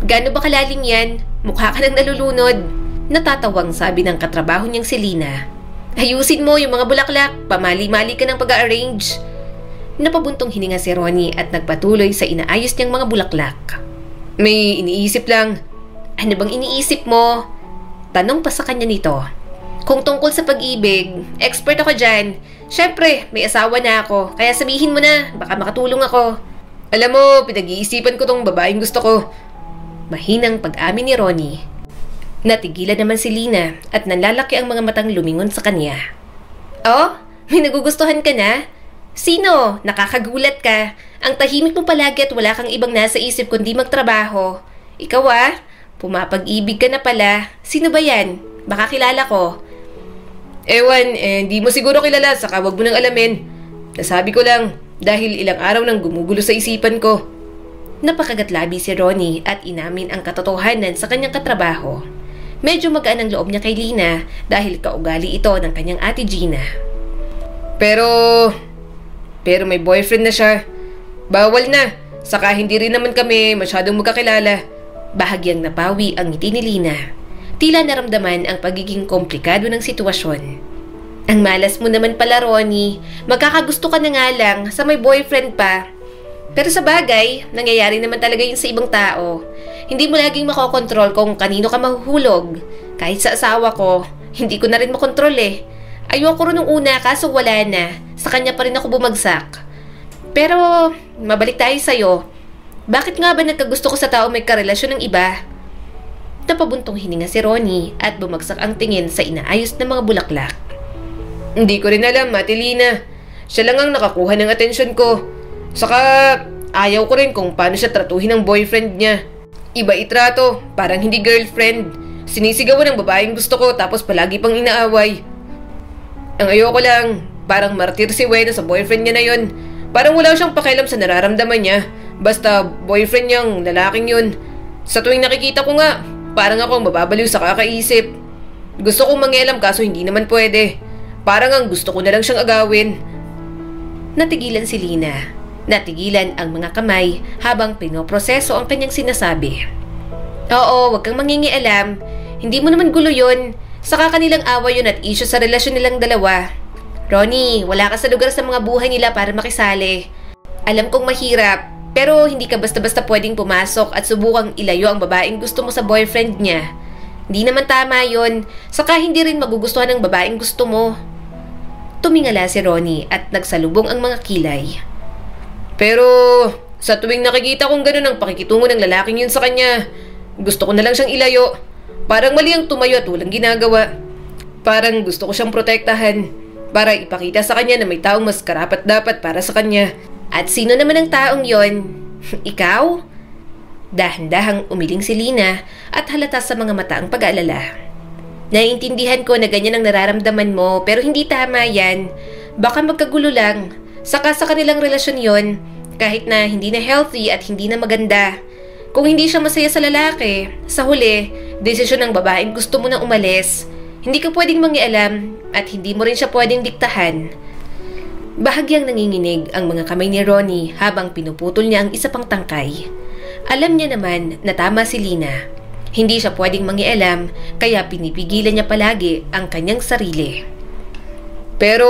Gaano ba kalalim yan? Mukha ka nang nalulunod. Natatawang sabi ng katrabaho niyang si Lina. Ayusin mo yung mga bulaklak, pamali-mali ka ng pag-arrange. Napabuntong hininga si Ronnie at nagpatuloy sa inaayos niyang mga bulaklak. May iniisip lang. Ano bang iniisip mo? Tanong pa sa kanya nito. Kung tungkol sa pag-ibig, expert ako dyan. Syempre, may asawa na ako, kaya sabihin mo na, baka makatulong ako. Alam mo, pinag-iisipan ko tong babaeng gusto ko. Mahinang pag-amin ni Ronnie. Natigilan naman si Lina at nanlalaki ang mga matang lumingon sa kanya. Oh, may nagugustuhan ka na? Sino? Nakakagulat ka. Ang tahimik mo palagi at wala kang ibang nasa isip kundi magtrabaho. Ikaw pumapag-ibig ka na pala. Sino ba yan? Baka kilala ko. Ewan, hindi mo siguro kilala, saka wag mo nang alamin. Nasabi ko lang, dahil ilang araw nang gumugulo sa isipan ko. Napakagatlabi si Ronnie at inamin ang katotohanan sa kanyang katrabaho. Medyo magaan ang loob niya kay Lina dahil kaugali ito ng kanyang ate Gina. Pero may boyfriend na siya. Bawal na, saka hindi rin naman kami masyadong magkakilala. Bahagyang napawi ang ngiti ni Lina. Tila naramdaman ang pagiging komplikado ng sitwasyon. Ang malas mo naman pala, Ronnie. Magkakagusto ka na nga lang sa may boyfriend pa. Pero sa bagay, nangyayari naman talaga yun sa ibang tao. Hindi mo laging makokontrol kung kanino ka mahuhulog. Kahit sa asawa ko, hindi ko na rin makontrol eh. Ayoko rin nung una kaso wala na. Sa kanya pa rin ako bumagsak. Pero, mabalik tayo sa'yo. Bakit nga ba nagkagusto ko sa tao may karelasyon ng iba? Napabuntong hininga si Ronnie at bumagsak ang tingin sa inaayos na mga bulaklak. Hindi ko rin alam, Ate Lina. Siya lang ang nakakuha ng atensyon ko. Saka ayaw ko rin kung paano siya tratuhin ng boyfriend niya. Iba itrato, parang hindi girlfriend. Sinisigawan ng babaeng gusto ko tapos palagi pang inaaway. Ang ayoko lang, parang martir si Wena sa boyfriend niya na yun. Parang wala siyang pakialam sa nararamdaman niya. Basta boyfriend niyang lalaking yun. Sa tuwing nakikita ko nga, parang ako mababaliw sa kakaisip. Gusto kong mangialam kaso hindi naman pwede. Parang ang gusto ko na lang siyang agawin. Natigilan si Lina. Natigilan ang mga kamay habang pinoproseso ang kanyang sinasabi. Oo, wag kang mangingialam. Hindi mo naman gulo yun. Saka kanilang away yun at issue sa relasyon nilang dalawa. Ronnie, wala ka sa lugar sa mga buhay nila para makisali. Alam kong mahirap, pero hindi ka basta-basta pwedeng pumasok at subukang ilayo ang babaeng gusto mo sa boyfriend niya. Hindi naman tama yun. Saka hindi rin magugustuhan ng babaeng gusto mo. Tumingala si Ronnie at nagsalubong ang mga kilay. Pero sa tuwing nakikita kong gano'n ang pakikitungo ng lalaking yun sa kanya, gusto ko na lang siyang ilayo. Parang mali ang tumayo at walang ginagawa. Parang gusto ko siyang protektahan para ipakita sa kanya na may taong mas karapat-dapat para sa kanya. At sino naman ang taong yon? Ikaw? Dahan-dahang umiling si Lina at halata sa mga mata ang pag-aalala. Naiintindihan ko na ganyan ang nararamdaman mo pero hindi tama yan. Baka magkagulo lang. Saka sa kanilang relasyon yon, kahit na hindi na healthy at hindi na maganda. Kung hindi siya masaya sa lalaki, sa huli, desisyon ng babaeng gusto mo na umalis. Hindi ka pwedeng mangialam at hindi mo rin siya pwedeng diktahan. Bahagyang nanginginig ang mga kamay ni Ronnie habang pinuputol niya ang isa pang tangkay. Alam niya naman na tama si Lina. Hindi siya pwedeng mangialam kaya pinipigilan niya palagi ang kanyang sarili. Pero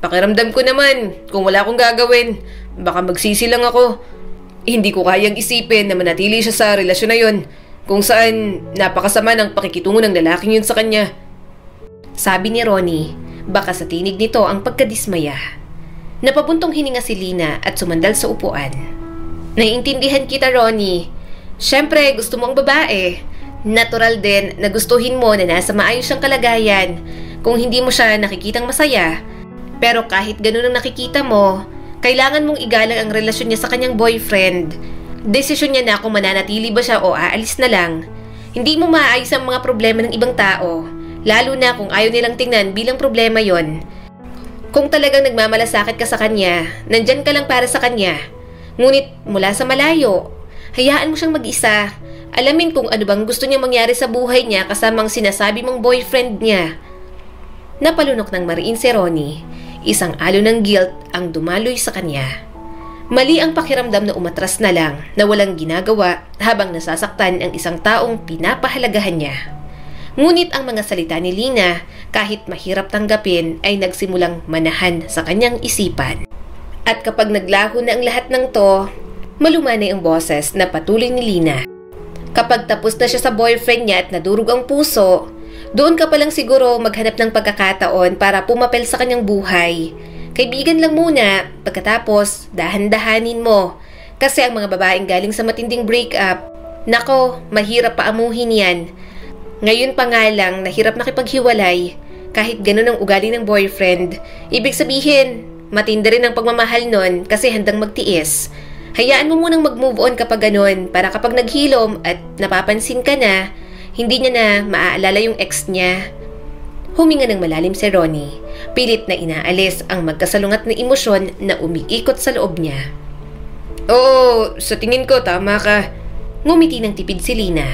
pakiramdam ko naman kung wala akong gagawin, baka magsisi lang ako. Hindi ko kayang isipin na manatili siya sa relasyon na yun kung saan napakasama ng pakikitungo ng lalaking yun sa kanya. Sabi ni Ronnie, baka sa tinig nito ang pagkadismaya. Napabuntong hininga si Lina at sumandal sa upuan. Naiintindihan kita, Ronnie. Siyempre, gusto mo ang babae. Natural din na gustuhin mo na nasa maayos siyang kalagayan kung hindi mo siya nakikitang masaya. Pero kahit ganun ang nakikita mo, kailangan mong igalang ang relasyon niya sa kanyang boyfriend. Desisyon niya na kung mananatili ba siya o aalis na lang. Hindi mo maayos ang mga problema ng ibang tao, lalo na kung ayaw nilang tingnan bilang problema yon. Kung talagang nagmamalasakit ka sa kanya, nandyan ka lang para sa kanya. Ngunit mula sa malayo, hayaan mo siyang mag-isa. Alamin kung ano bang gusto niya mangyari sa buhay niya kasamang sinasabi mong boyfriend niya. Napalunok ng mariin si Ronnie. Isang alon ng guilt ang dumaloy sa kanya. Mali ang pakiramdam na umatras na lang na walang ginagawa habang nasasaktan ang isang taong pinapahalagahan niya. Ngunit ang mga salita ni Lina, kahit mahirap tanggapin, ay nagsimulang manahan sa kanyang isipan. At kapag naglaho na ang lahat ng to, malumanay ang boses na patuloy ni Lina. Kapag tapos na siya sa boyfriend niya at nadurog ang puso, doon ka palang siguro maghanap ng pagkakataon para pumapel sa kanyang buhay. Kaibigan lang muna, pagkatapos dahan-dahanin mo. Kasi ang mga babaeng galing sa matinding breakup, nako, mahirap paamuhin yan. Ngayon pa nga lang, nahirap nakipaghiwalay. Kahit ganun ang ugali ng boyfriend, ibig sabihin, matindi rin ang pagmamahal nun kasi handang magtiis. Hayaan mo munang mag-move on kapag ganun para kapag naghilom at napapansin ka na, hindi niya na maaalala yung ex niya. Huminga ng malalim si Ronnie. Pilit na inaalis ang magkasalungat na emosyon na umiikot sa loob niya. Oo, sa tingin ko tama ka. Ngumiti ng tipid si Lina.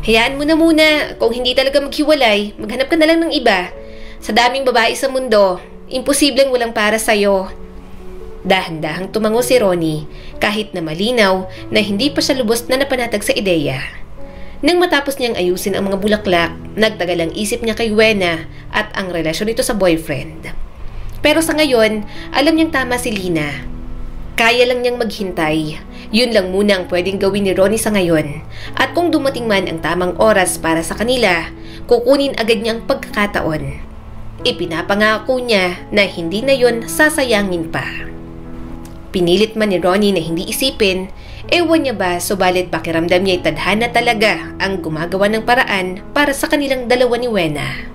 Hayaan mo na muna. Kung hindi talaga maghiwalay, maghanap ka na lang ng iba. Sa daming babae sa mundo, imposibleng walang para sa'yo. Dahan-dahang tumango si Ronnie kahit na malinaw na hindi pa siya lubos na napanatag sa ideya. Nang matapos niyang ayusin ang mga bulaklak, nagtagal ang isip niya kay Wena at ang relasyon nito sa boyfriend. Pero sa ngayon, alam niyang tama si Lina. Kaya lang niyang maghintay. Yun lang muna ang pwedeng gawin ni Ronnie sa ngayon. At kung dumating man ang tamang oras para sa kanila, kukunin agad niya ang pagkakataon. Ipinapangako niya na hindi na yun sasayangin pa. Pinilit man ni Ronnie na hindi isipin, ewan niya ba subalit pakiramdam niya ay tadhana talaga ang gumagawa ng paraan para sa kanilang dalawa ni Wena.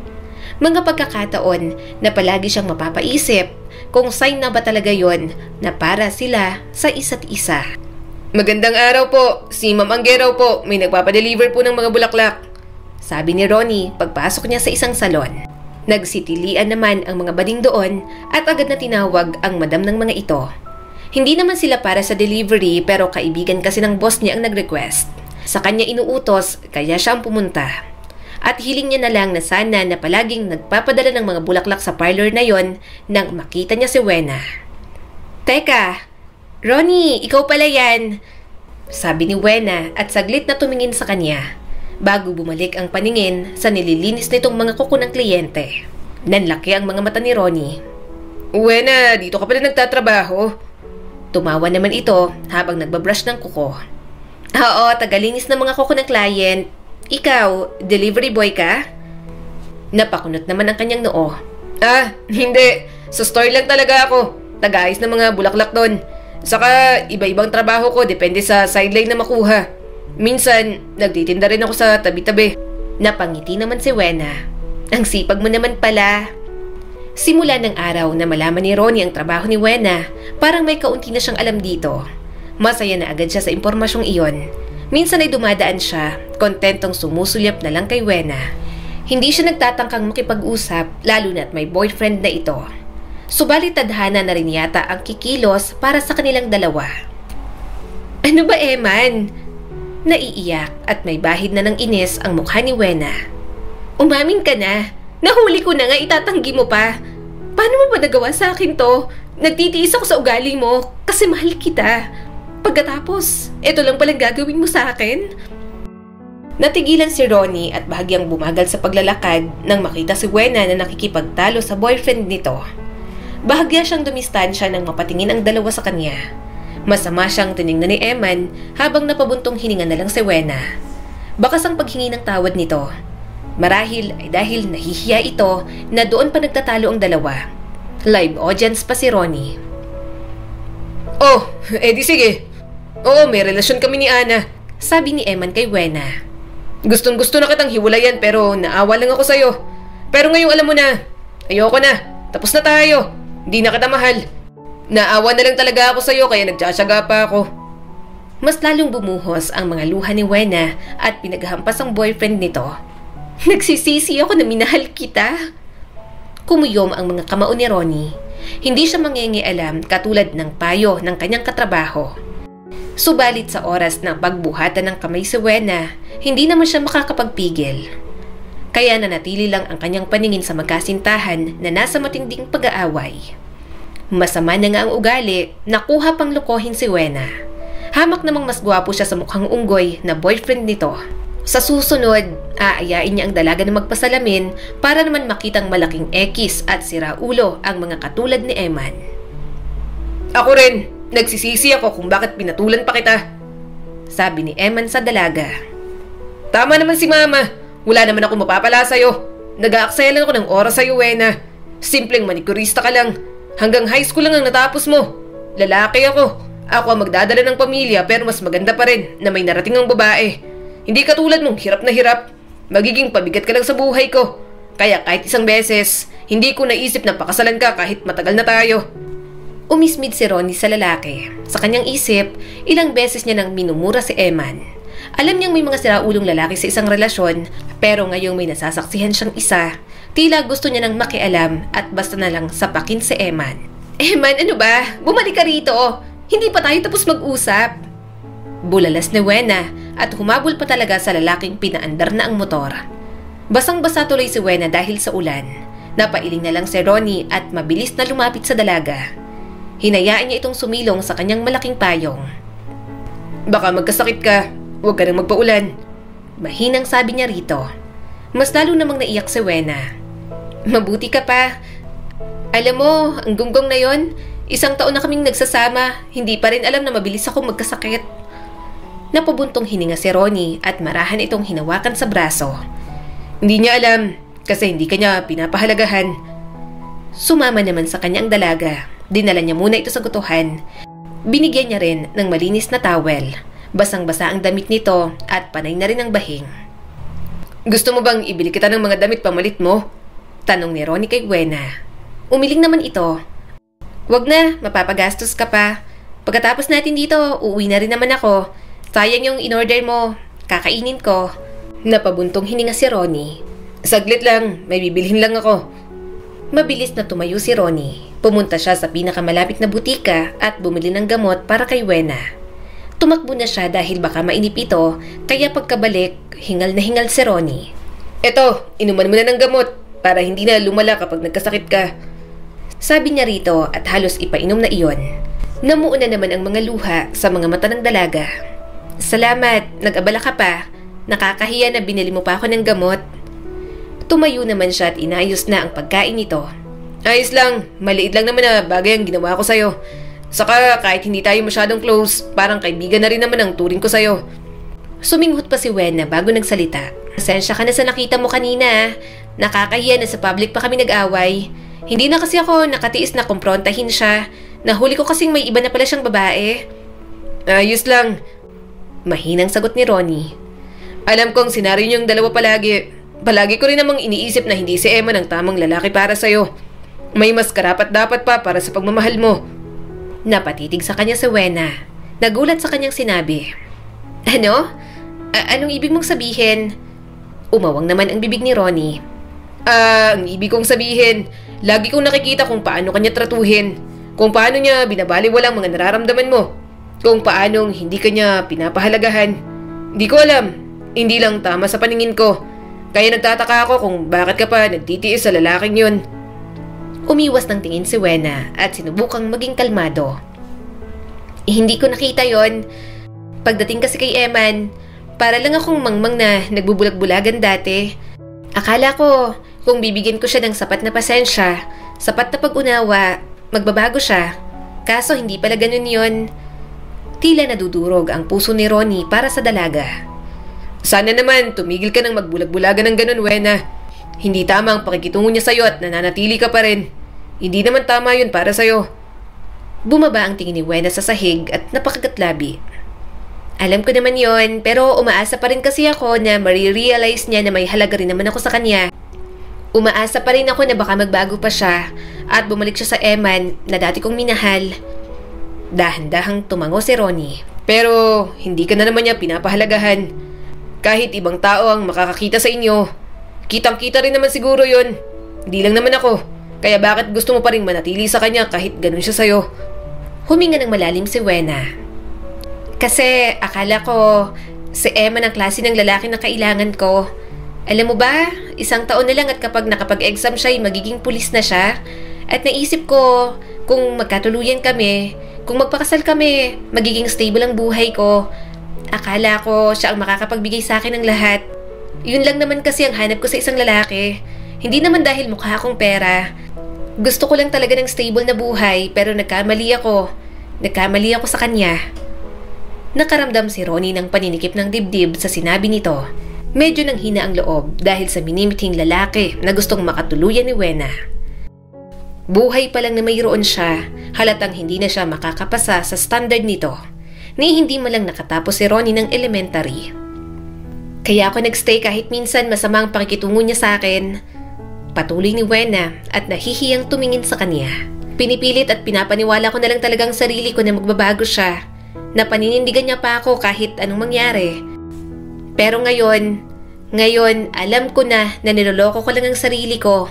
Mga pagkakataon na palagi siyang mapapaisip kung sign na ba talaga yon na para sila sa isa't isa. Magandang araw po, si Ma'am Anggeraw po, may nagpapadeliver po ng mga bulaklak. Sabi ni Ronnie pagpasok niya sa isang salon. Nagsitilian naman ang mga bading doon at agad na tinawag ang madam ng mga ito. Hindi naman sila para sa delivery pero kaibigan kasi ng boss niya ang nag-request. Sa kanya inuutos kaya siya ang pumunta. At hiling niya na lang na sana na palaging nagpapadala ng mga bulaklak sa parlor na yon nang makita niya si Wena. Teka, Ronnie, ikaw pala yan. Sabi ni Wena at saglit na tumingin sa kanya. Bago bumalik ang paningin sa nililinis nitong mga kuko ng kliyente. Nanlaki ang mga mata ni Ronnie. Wena, dito ka pala nagtatrabaho? Tumawa naman ito habang nagbabrush ng kuko. Oo, tagalinis ng mga kuko ng client. Ikaw, delivery boy ka? Napakunot naman ang kanyang noo. Hindi. Sa store lang talaga ako. Tagaayos ng mga bulaklak doon. Saka iba-ibang trabaho ko depende sa sideline na makuha. Minsan, nagtitinda rin ako sa tabi-tabi. Napangiti naman si Wena. Ang sipag mo naman pala. Simula ng araw na malaman ni Ronnie ang trabaho ni Wena, parang may kaunti na siyang alam dito. Masaya na agad siya sa impormasyong iyon. Minsan ay dumadaan siya, kontentong sumusulyap na lang kay Wena. Hindi siya nagtatangkang makipag-usap, lalo na't may boyfriend na ito. Subalit tadhana na rin yata ang kikilos para sa kanilang dalawa. Ano ba, Eman? Naiiyak at may bahid na ng inis ang mukha ni Wena. Umamin ka na. Nahuli ko na nga, itatanggi mo pa. Paano mo ba nagawa sa akin to? Nagtitiis ako sa ugali mo kasi mahal kita. Pagkatapos, ito lang palang gagawin mo sa akin. Natigilan si Ronnie at bahagyang bumagal sa paglalakad nang makita si Wena na nakikipagtalo sa boyfriend nito. Bahagya siyang dumistansya nang mapatingin ang dalawa sa kanya. Masama siyang tiningnan ni Eman habang napabuntong hininga na lang si Wena. Bakas ang paghingi ng tawad nito. Marahil ay dahil nahihiya ito na doon pa nagtatalo ang dalawa. Live audience pa si Ronnie. Oh, edi sige. Oo, may relasyon kami ni Ana. Sabi ni Eman kay Wena. Gustong-gusto na kitang hiwalayan pero naawa lang ako sa'yo. Pero ngayong alam mo na, ayoko na. Tapos na tayo. Hindi na kita mahal. Naawa na lang talaga ako sa'yo kaya nagtsatsaga pa ako. Mas lalong bumuhos ang mga luha ni Wena at pinaghampas ang boyfriend nito. Nagsisisi ako na minahal kita. Kumuyom ang mga kamao ni Ronnie. Hindi siya mangingialam katulad ng payo ng kanyang katrabaho. Subalit sa oras ng pagbuhatan ng kamay si Wena, hindi naman siya makakapagpigil. Kaya nanatili lang ang kanyang paningin sa magkasintahan na nasa matinding pag-aaway. Masama na nga ang ugali, nakuha pang lokohin si Wena. Hamak namang mas gwapo siya sa mukhang unggoy na boyfriend nito. Sa susunod, aayain niya ang dalaga na magpasalamin para naman makitang malaking ekis at siraulo ang mga katulad ni Eman. Ako rin, nagsisisi ako kung bakit pinatulan pa kita. Sabi ni Eman sa dalaga. Tama naman si Mama, wala naman ako mapapala sa'yo. Nag-aaksayalan ako ng oras sa'yo, Wena. Simpleng manikurista ka lang. Hanggang high school lang ang natapos mo. Lalaki ako. Ako ang magdadala ng pamilya pero mas maganda pa rin na may narating ang babae. Hindi katulad mong hirap na hirap. Magiging pabigat ka lang sa buhay ko. Kaya kahit isang beses, hindi ko naisip na pakasalan ka kahit matagal na tayo. Umismid si Ronnie sa lalaki. Sa kanyang isip, ilang beses niya nang minumura si Eman. Alam niyang may mga siraulong lalaki sa isang relasyon pero ngayong may nasasaksihan siyang isa, tila gusto niya nang makialam at basta na lang sapakin si Eman. Eman, ano ba? Bumalik ka rito. Hindi pa tayo tapos mag-usap. Bulalas ni Wena at humabol pa talaga sa lalaking pinaandar na ang motor. Basang-basa tuloy si Wena dahil sa ulan. Napailing na lang si Ronnie at mabilis na lumapit sa dalaga. Hinayaan niya itong sumilong sa kanyang malaking payong. Baka magkasakit ka. Huwag ka nang magpaulan. Mahinang sabi niya rito. Mas lalo namang naiyak si Wena. Mabuti ka pa. Alam mo, ang gunggong na yon, 1 taon na kaming nagsasama, hindi pa rin alam na mabilis ako magkasakit. Napabuntong hininga si Ronnie at marahan itong hinawakan sa braso. Hindi niya alam kasi hindi kanya pinapahalagahan. Sumama naman sa kanya ang dalaga. Dinala niya muna ito sa gutuhan. Binigyan niya rin ng malinis na towel. Basang-basa ang damit nito at panay na rin ang bahing. Gusto mo bang ibili kita ng mga damit pamalit mo? Tanong ni Ronnie kay Buena. Umiling naman ito. Wag na, mapapagastos ka pa. Pagkatapos natin dito, uuwi na rin naman ako. Sayang yung in-order mo. Kakainin ko. Napabuntong hininga si Ronnie. Saglit lang, may bibilhin lang ako. Mabilis na tumayo si Ronnie. Pumunta siya sa pinakamalapit na butika at bumili ng gamot para kay Buena. Tumakbo na siya dahil baka mainip ito, kaya pagkabalik, hingal na hingal si Ronnie. Eto, inuman mo na ng gamot para hindi na lumala kapag nagkasakit ka. Sabi niya rito at halos ipainom na iyon. Namuo na naman ang mga luha sa mga mata ng dalaga. Salamat, nag-abala ka pa. Nakakahiya na binili mo pa ako ng gamot. Tumayo naman siya at inayos na ang pagkain nito. Ayos lang, maliit lang naman na bagay ang ginawa ko sa'yo. Saka kahit hindi tayo masyadong close, parang kaibigan na rin naman ang turing ko sa'yo. Suminghot pa si Buena bago nagsalita. Pasensya ka na sa nakita mo kanina. Nakakahiya na sa public pa kami nag-away. Hindi na kasi ako nakatiis na kumprontahin siya. Nahuli ko kasing may iba na pala siyang babae. Ayos lang. Mahinang sagot ni Ronnie. Alam kong sinari niyong dalawa palagi. Palagi ko rin namang iniisip na hindi si Emma ang tamang lalaki para sa'yo. May mas karapat-dapat pa para sa pagmamahal mo. Napatitig sa kanya si Buena. Nagulat sa kanyang sinabi. Ano? Anong ibig mong sabihin? Umawang naman ang bibig ni Ronnie. Ang ibig kong sabihin, lagi kong nakikita kung paano kanya tratuhin. Kung paano niya binabaliwalang mga nararamdaman mo. Kung paanong hindi kanya pinapahalagahan. Hindi ko alam. Hindi lang tama sa paningin ko. Kaya nagtataka ako kung bakit ka pa nagtitiis sa lalaking yun. Umiwas ng tingin si Buena at sinubukang maging kalmado. Hindi ko nakita yon. Pagdating kasi kay Eman, para lang akong mangmang na nagbubulag-bulagan dati. Akala ko kung bibigyan ko siya ng sapat na pasensya, sapat na pag-unawa, magbabago siya. Kaso hindi pala ganun yon. Tila nadudurog ang puso ni Ronnie para sa dalaga. Sana naman tumigil ka ng magbulag-bulagan ng ganun, Buena. Hindi tama ang pakikitungo niya sa'yo at nananatili ka pa rin. Hindi naman tama yun para sa'yo. Bumaba ang tingin ni Buena sa sahig at napakagatlabi. Alam ko naman yon, pero umaasa pa rin kasi ako na marirealize niya na may halaga rin naman ako sa kanya. Umaasa pa rin ako na baka magbago pa siya at bumalik siya sa Eman na dati kong minahal. Dahan-dahang tumango si Ronnie. Pero hindi ka na naman niya pinapahalagahan. Kahit ibang tao ang makakakita sa inyo, kitang-kita rin naman siguro yun. Hindi lang naman ako. Kaya bakit gusto mo pa rin manatili sa kanya kahit ganun siya sa'yo? Huminga ng malalim si Buena. Kasi akala ko si Emma ng klase ng lalaki na kailangan ko. Alam mo ba, 1 taon na lang at kapag nakapag-exam siya ay magiging pulis na siya. At naisip ko, kung magkatuluyan kami, kung magpakasal kami, magiging stable ang buhay ko. Akala ko siya ang makakapagbigay sa akin ng lahat. Yun lang naman kasi ang hanap ko sa isang lalaki. Hindi naman dahil mukha akong pera. Gusto ko lang talaga ng stable na buhay pero nagkamali ako. Nagkamali ako sa kanya. Nakaramdam si Ronnie ng paninikip ng dibdib sa sinabi nito. Medyo nanghina ang loob dahil sa minimiting lalaki na gustong makatuluyan ni Buena. Buhay pa lang na mayroon siya, halatang hindi na siya makakapasa sa standard nito. Ni hindi man lang nakatapos si Ronnie ng elementary. Kaya ako nagstay kahit minsan masama ang pakikitungo niya sa akin. Patuloy ni Buena at nahihiyang tumingin sa kanya. Pinipilit at pinapaniwala ko na lang talagang sarili ko na magbabago siya. Na paninindigan niya pa ako kahit anong mangyari. Pero ngayon alam ko na niloloko ko lang ang sarili ko.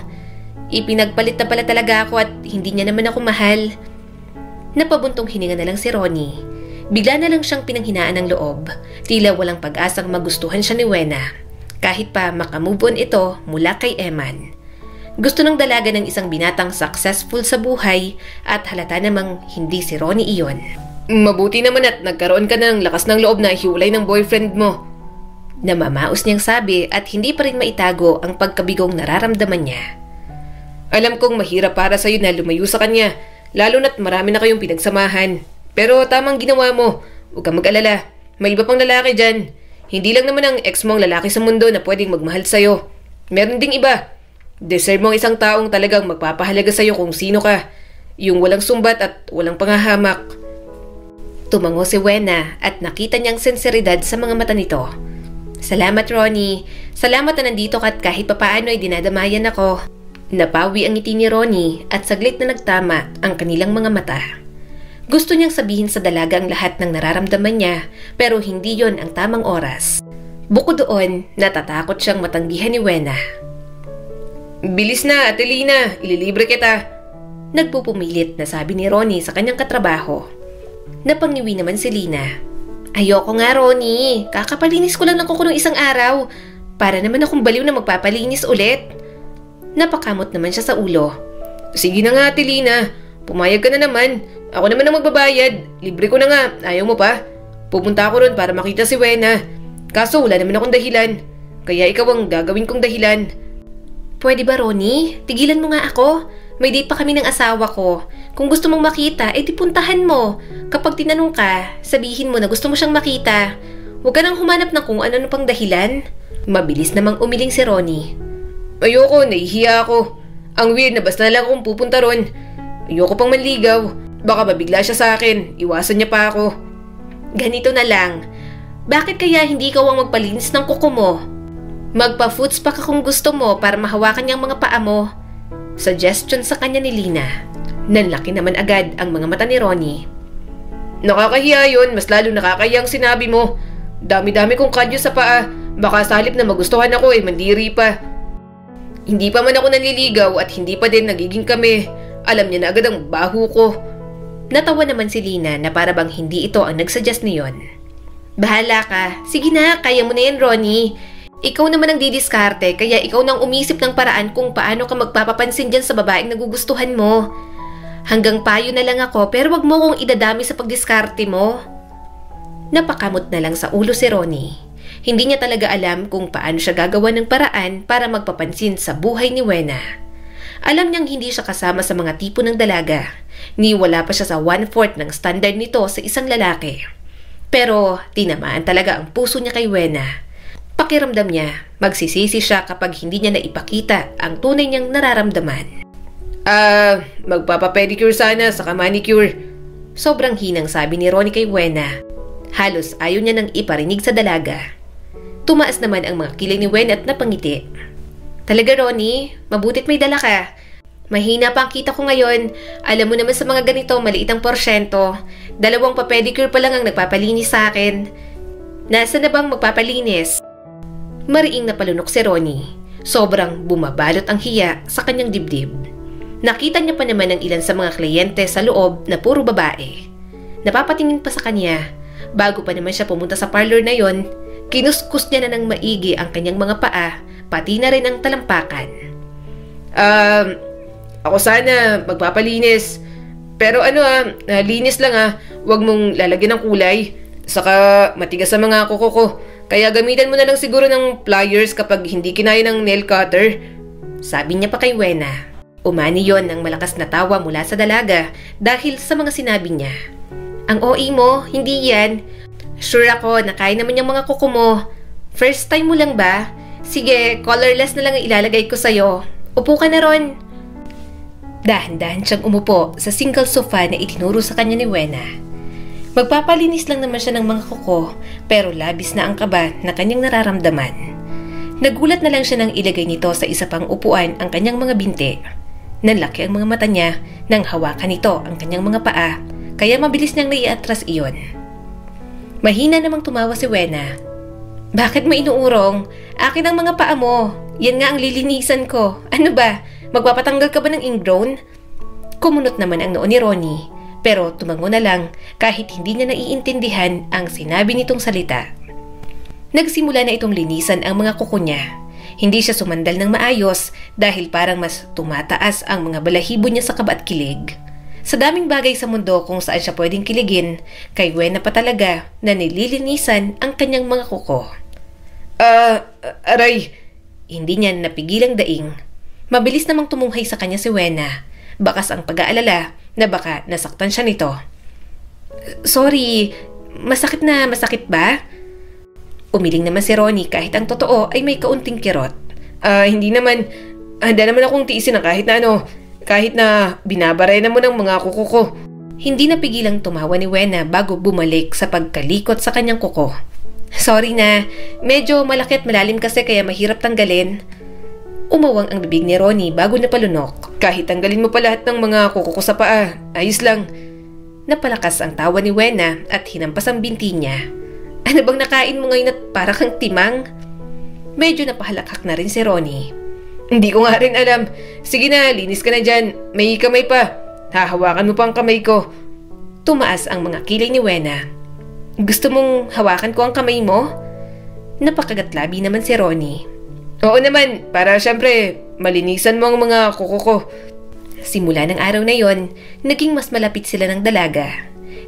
Ipinagpalit na pala talaga ako at hindi niya naman ako mahal. Napabuntong hininga na lang si Ronnie. Bigla na lang siyang pinanghinaan ng loob. Tila walang pag-asang magustuhan siya ni Buena. Kahit pa makamove on ito mula kay Eman. Gusto ng dalaga ng isang binatang successful sa buhay at halata namang hindi si Ronnie iyon. Mabuti naman at nagkaroon ka ng lakas ng loob na hiwalay ng boyfriend mo. Namamaos niyang sabi at hindi pa rin maitago ang pagkabigong nararamdaman niya. Alam kong mahirap para sa'yo na lumayo sa kanya, lalo na't marami na kayong pinagsamahan. Pero tamang ginawa mo. Huwag kang mag-alala. May iba pang lalaki dyan. Hindi lang naman ang ex mo ang lalaki sa mundo na pwedeng magmahal sa'yo. Meron ding iba. Deserve mo ang isang taong talagang magpapahalaga sa'yo kung sino ka. Yung walang sumbat at walang pangahamak. Tumango si Buena at nakita niyang senseridad sa mga mata nito. Salamat, Ronnie. Salamat na nandito ka at kahit papaano ay dinadamayan ako. Napawi ang ngiti ni Ronnie at saglit na nagtama ang kanilang mga mata. Gusto niyang sabihin sa dalaga ang lahat ng nararamdaman niya pero hindi yon ang tamang oras. Bukod doon, natatakot siyang matanggihan ni Wena. Bilis na, Ate Lina. Ililibre kita. Nagpupumilit na sabi ni Ronnie sa kanyang katrabaho. Napangiwi naman si Lina. Ayoko nga, Ronnie. Kakapalinis ko lang ng kuko ng isang araw. Para naman akong baliw na magpapalinis ulit. Napakamot naman siya sa ulo. Sige na nga, Ate Lina. Pumayag ka na naman. Ako naman ang magbabayad. Libre ko na nga. Ayaw mo pa? Pupunta ako ron para makita si Wena. Kaso wala naman akong dahilan. Kaya ikaw ang gagawin kong dahilan. Pwede ba, Ronnie? Tigilan mo nga ako. May date pa kami ng asawa ko. Kung gusto mong makita, di puntahan mo. Kapag tinanong ka, sabihin mo na gusto mo siyang makita. Huwag ka nang humanap ng kung ano pang dahilan. Mabilis namang umiling si Ronnie. Ayoko, nahihiya ako. Ang weird na basta na lang akong pupunta ron. Ayoko pang manligaw. Baka mabigla siya sa akin. Iwasan niya pa ako. Ganito na lang. Bakit kaya hindi ikaw ang magpalinis ng kuko mo? Magpa-foot spa ka kung gusto mo para mahawakan niyang mga paa mo. Suggestion sa kanya ni Lina. Nanlaki naman agad ang mga mata ni Ronnie. Nakakahiya yun. Mas lalo nakakahiya ang sinabi mo. Dami-dami kong kadyo sa paa. Baka sa halip na magustuhan ako mandiri pa. Hindi pa man ako nanliligaw at hindi pa din nagiging kami. Alam niya na agad ang baho ko. Natawa naman si Lina na para bang hindi ito ang nagsuggest niyon. Bahala ka. Sige na, kaya mo na yan, Ronnie. Ikaw naman ang didiskarte kaya ikaw nang umisip ng paraan kung paano ka magpapapansin dyan sa babaeng nagugustuhan mo. Hanggang payo na lang ako pero wag mo kong idadami sa pagdiskarte mo. Napakamot na lang sa ulo si Ronnie. Hindi niya talaga alam kung paano siya gagawa ng paraan para magpapansin sa buhay ni Wena. Alam niyang hindi siya kasama sa mga tipo ng dalaga. Ni wala pa siya sa 1/4 ng standard nito sa isang lalaki. Pero tinamaan talaga ang puso niya kay Wena. Pakiramdam niya, magsisisi siya kapag hindi niya naipakita ang tunay niyang nararamdaman. Magpapapedicure sana saka manicure. Sobrang hinang sabi ni Ronnie kay Wena. Halos ayaw niya nang iparinig sa dalaga. Tumaas naman ang mga kilay ni Wena at napangiti. Talaga, Ronnie, mabutit may dala ka. Mahina pa ang kita ko ngayon. Alam mo naman sa mga ganito, maliit ang porsyento. 2 pa-pedicure pa lang ang nagpapalinis sa akin. Nasaan na bang magpapalinis? Mariing napalunok si Ronnie. Sobrang bumabalot ang hiya sa kanyang dibdib. Nakita niya pa naman ang ilan sa mga kliyente sa loob na puro babae. Napapatingin pa sa kanya. Bago pa naman siya pumunta sa parlor na yon, kinuskus niya na ng maigi ang kanyang mga paa, pati na rin ang talampakan. Ako sana magpapalinis. Pero linis lang Huwag mong lalagyan ng kulay. Saka matigas sa mga kuko ko. Kaya gamitan mo na lang siguro ng pliers kapag hindi kinaya ng nail cutter. Sabi niya pa kay Wena. Umani yon ng malakas na tawa mula sa dalaga dahil sa mga sinabi niya. Ang OA mo, hindi yan. Sure ako, nakaya naman yung mga kuko mo. First time mo lang ba? Sige, colorless na lang ang ilalagay ko sa'yo. Upo ka na ron. Dahan-dahan siyang umupo sa single sofa na itinuro sa kanya ni Wena. Magpapalinis lang naman siya ng mga kuko, pero labis na ang kaba na kanyang nararamdaman. Nagulat na lang siya nang ilagay nito sa isa pang upuan ang kanyang mga binti. Nanlaki ang mga mata niya nang hawakan nito ang kanyang mga paa, kaya mabilis niyang naiatras iyon. Mahina namang tumawa si Wena. Bakit mo inuurong? Akin ang mga paa mo. Yan nga ang lilinisan ko. Ano ba? Magpapatanggal ka ba ng ingrown? Kumunot naman ang noo ni Ronnie, pero tumango na lang kahit hindi niya naiintindihan ang sinabi nitong salita. Nagsimula na itong linisan ang mga kuko niya. Hindi siya sumandal ng maayos dahil parang mas tumataas ang mga balahibo niya sa kaba at kilig. Sa daming bagay sa mundo kung saan siya pwedeng kiligin, kay Wena pa talaga na nililinisan ang kanyang mga kuko. Aray! Hindi niya napigilang daing. Mabilis namang tumuhay sa kanya si Wena. Bakas ang pag-aalala na baka nasaktan siya nito. Sorry, masakit ba? Umiling naman si Ronnie kahit ang totoo ay may kaunting kirot. Hindi naman. Handa naman akong tiisin ng kahit na binabarena mo ng mga kuko ko. Hindi napigilang tumawa ni Wena bago bumalik sa pagkalikot sa kanyang kuko. Sorry na, medyo malaki at malalim kasi kaya mahirap tanggalin. Umawang ang bibig ni Ronnie bago napalunok. Kahit tanggalin mo pa lahat ng mga kuko ko sa paa, ayos lang. Napalakas ang tawa ni Wena at hinampas ang binti niya. Ano bang nakain mo ngayon at para kang timang? Medyo napahalakhak na rin si Ronnie. Hindi ko nga rin alam. Sige na, linis ka na dyan. May kamay pa. Hahawakan mo pa ang kamay ko. Tumaas ang mga kilay ni Wena. Gusto mong hawakan ko ang kamay mo? Napakagatlabi naman si Ronnie. Oo naman, para syempre malinisan mo ang mga kuko ko. Simula ng araw na yon, naging mas malapit sila ng dalaga.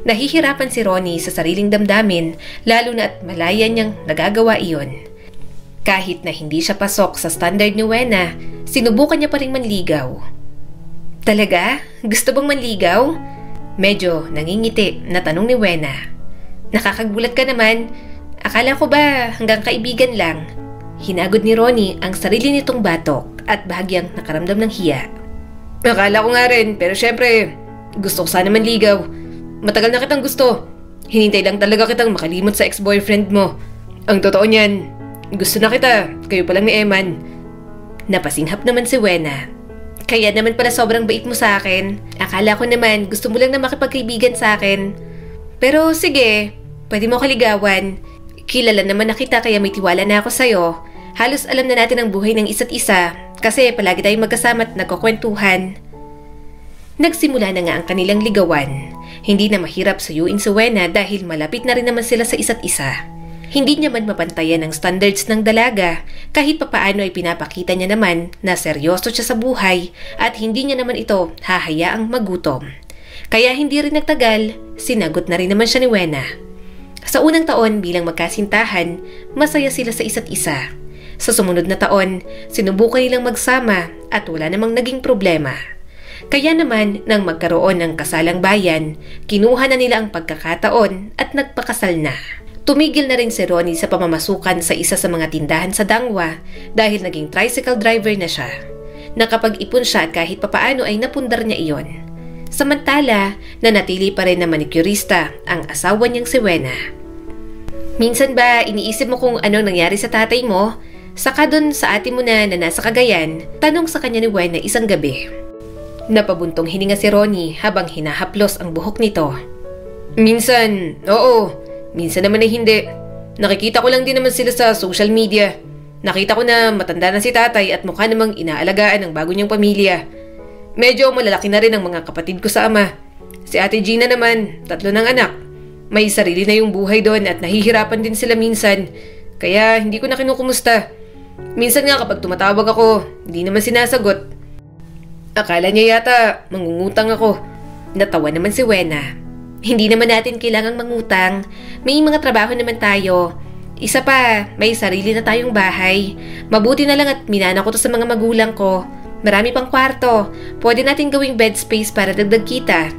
Nahihirapan si Ronnie sa sariling damdamin, lalo na at malaya niyang nagagawa iyon. Kahit na hindi siya pasok sa standard ni Wena, sinubukan niya pa rin manligaw. Talaga? Gusto bang manligaw? Medyo nangingiti na tanong ni Wena. Nakakagulat ka naman. Akala ko ba hanggang kaibigan lang? Hinagod ni Ronnie ang sarili nitong batok at bahagyang nakaramdam ng hiya. Akala ko nga rin, pero syempre, gusto ko sana manligaw. Matagal na kitang gusto. Hinintay lang talaga kitang makalimot sa ex-boyfriend mo. Ang totoo niyan, gusto na kita, kayo pa lang ni Eman. Napasinghap naman si Wena. Kaya naman pala sobrang bait mo sa akin. Akala ko naman gusto mo lang na makipagkaibigan sa akin. Pero sige, pwede mo kaligawan. Kilala naman na kita kaya may tiwala na ako sa'yo. Halos alam na natin ang buhay ng isa't isa kasi palagi tayong magkasama at nagkukwentuhan. Nagsimula na nga ang kanilang ligawan. Hindi na mahirap suyuin si Wena dahil malapit na rin naman sila sa isa't isa. Hindi niya man mapantayan ang standards ng dalaga kahit papaano ay pinapakita niya naman na seryoso siya sa buhay at hindi niya naman ito hahayaang magutom. Kaya hindi rin nagtagal, sinagot na rin naman siya ni Wena. Sa unang taon bilang magkasintahan, masaya sila sa isa't isa. Sa sumunod na taon, sinubukan nilang magsama at wala namang naging problema. Kaya naman nang magkaroon ng kasalang bayan, kinuha na nila ang pagkakataon at nagpakasal na. Tumigil na rin si Ronnie sa pamamasukan sa isa sa mga tindahan sa Dangwa dahil naging tricycle driver na siya. Nakapag-ipon siya at kahit papaano ay napundar niya iyon. Samantala, nanatili pa rin na manicurista ang asawa niyang si Wena. Minsan ba iniisip mo kung anong nangyari sa tatay mo? Saka dun sa ate mo na nasa Cagayan, tanong sa kanya ni Wena isang gabi. Napabuntong hininga si Ronnie habang hinahaplos ang buhok nito. Minsan, oo. Minsan naman ay hindi. Nakikita ko lang din naman sila sa social media. Nakita ko na matanda na si tatay at mukha namang inaalagaan ang bago niyang pamilya. Medyo malalaki na rin ang mga kapatid ko sa ama. Si Ate Gina naman, 3 ng anak. May sarili na yung buhay doon at nahihirapan din sila minsan. Kaya hindi ko na kinukumusta. Minsan nga kapag tumatawag ako, hindi naman sinasagot. Akala niya yata mangungutang ako. Natawa naman si Wena. Hindi naman natin kailangang mangutang. May mga trabaho naman tayo. Isa pa, may sarili na tayong bahay. Mabuti na lang at minana ko to sa mga magulang ko. Marami pang kwarto. Pwede natin gawing bed space para dagdag kita.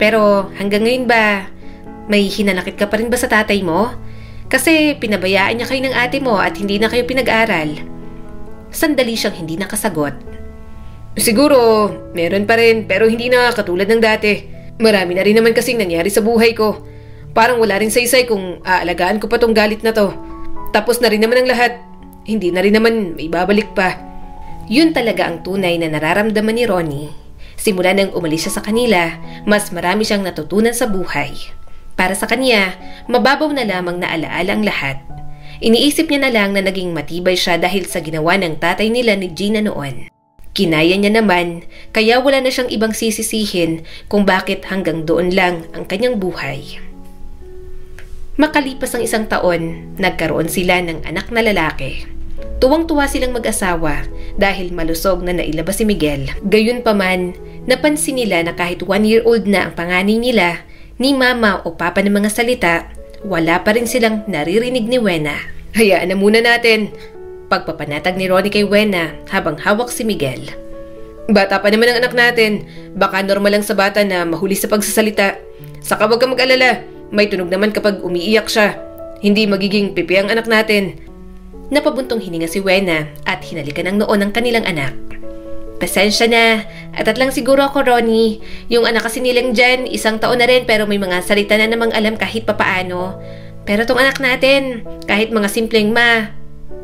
Pero hanggang ngayon ba, may hinanakit ka pa rin ba sa tatay mo? Kasi pinabayaan niya kayo ng ate mo at hindi na kayo pinag-aral. Sandali siyang hindi nakasagot. Siguro, meron pa rin pero hindi na katulad ng dati. Marami na rin naman kasing nangyari sa buhay ko. Parang wala rin saysay kung aalagaan ko pa tong galit na to. Tapos na rin naman ang lahat. Hindi na rin naman may babalik pa. Yun talaga ang tunay na nararamdaman ni Ronnie. Simula nang umalis siya sa kanila, mas marami siyang natutunan sa buhay. Para sa kanya, mababaw na lamang na alaala ang lahat. Iniisip niya na lang na naging matibay siya dahil sa ginawa ng tatay nila ni Gina noon. Kinaya niya naman, kaya wala na siyang ibang sisisihin kung bakit hanggang doon lang ang kanyang buhay. Makalipas ang 1 taon, nagkaroon sila ng anak na lalaki. Tuwang-tuwa silang mag-asawa dahil malusog na nailabas si Miguel. Gayunpaman, napansin nila na kahit 1-year-old na ang panganay nila, ni mama o papa ng mga salita, wala pa rin silang naririnig ni Wena. Hayaan na muna natin. Pagpapanatag ni Ronnie kay Wena habang hawak si Miguel. Bata pa naman ang anak natin. Baka normal lang sa bata na mahuli sa pagsasalita. Saka wag kang mag-alala. May tunog naman kapag umiiyak siya. Hindi magiging pipi ang anak natin. Napabuntong hininga si Wena at hinalikan ang noon ng kanilang anak. Pasensya na, atat lang siguro ako, Ronnie. Yung anak kasi nilang dyan, 1 taon na rin pero may mga salita na namang alam kahit papaano. Pero tong anak natin, kahit mga simpleng ma,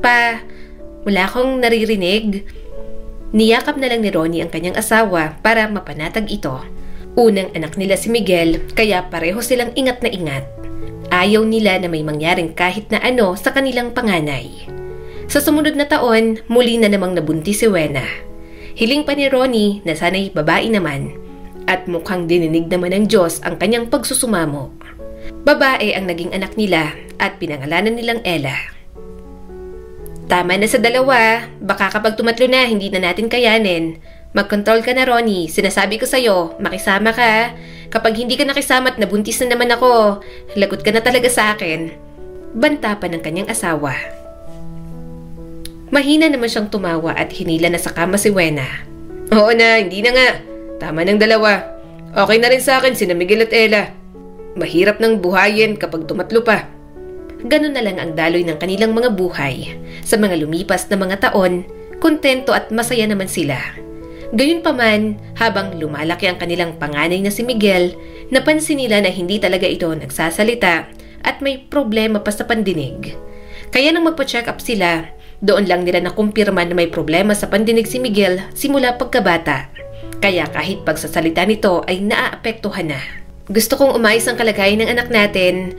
pa, wala akong naririnig. Niyakap na lang ni Ronnie ang kanyang asawa para mapanatag ito. Unang anak nila si Miguel, kaya pareho silang ingat na ingat. Ayaw nila na may mangyaring kahit na ano sa kanilang panganay. Sa sumunod na taon, muli na namang nabuntis si Wena. Hiling pa ni Ronnie na sana'y babae naman. At mukhang dininig naman ng Diyos ang kanyang pagsusumamo. Babae ang naging anak nila at pinangalanan nilang Ella. Tama na sa dalawa, baka kapag tumatlo na hindi na natin kayanin. Mag-control ka na, Ronnie. Sinasabi ko sa'yo, makisama ka. Kapag hindi ka nakisama at nabuntis na naman ako, lagot ka na talaga sa akin. Banta pa ng kanyang asawa. Mahina naman siyang tumawa at hinila na sa kama si Wena. Oo na, hindi na nga. Tama ng dalawa. Okay na rin sa akin sina Miguel at Ella. Mahirap ng buhayin kapag tumatlo pa. Ganun na lang ang daloy ng kanilang mga buhay. Sa mga lumipas na mga taon, kontento at masaya naman sila. Gayunpaman, habang lumalaki ang kanilang panganay na si Miguel, napansin nila na hindi talaga ito nagsasalita at may problema pa sa pandinig. Kaya nang magpa-check up sila, doon lang nila nakumpirma na may problema sa pandinig si Miguel simula pagkabata. Kaya kahit pagsasalita nito ay naaapektuhan na. Gusto kong umayos ang kalagayan ng anak natin.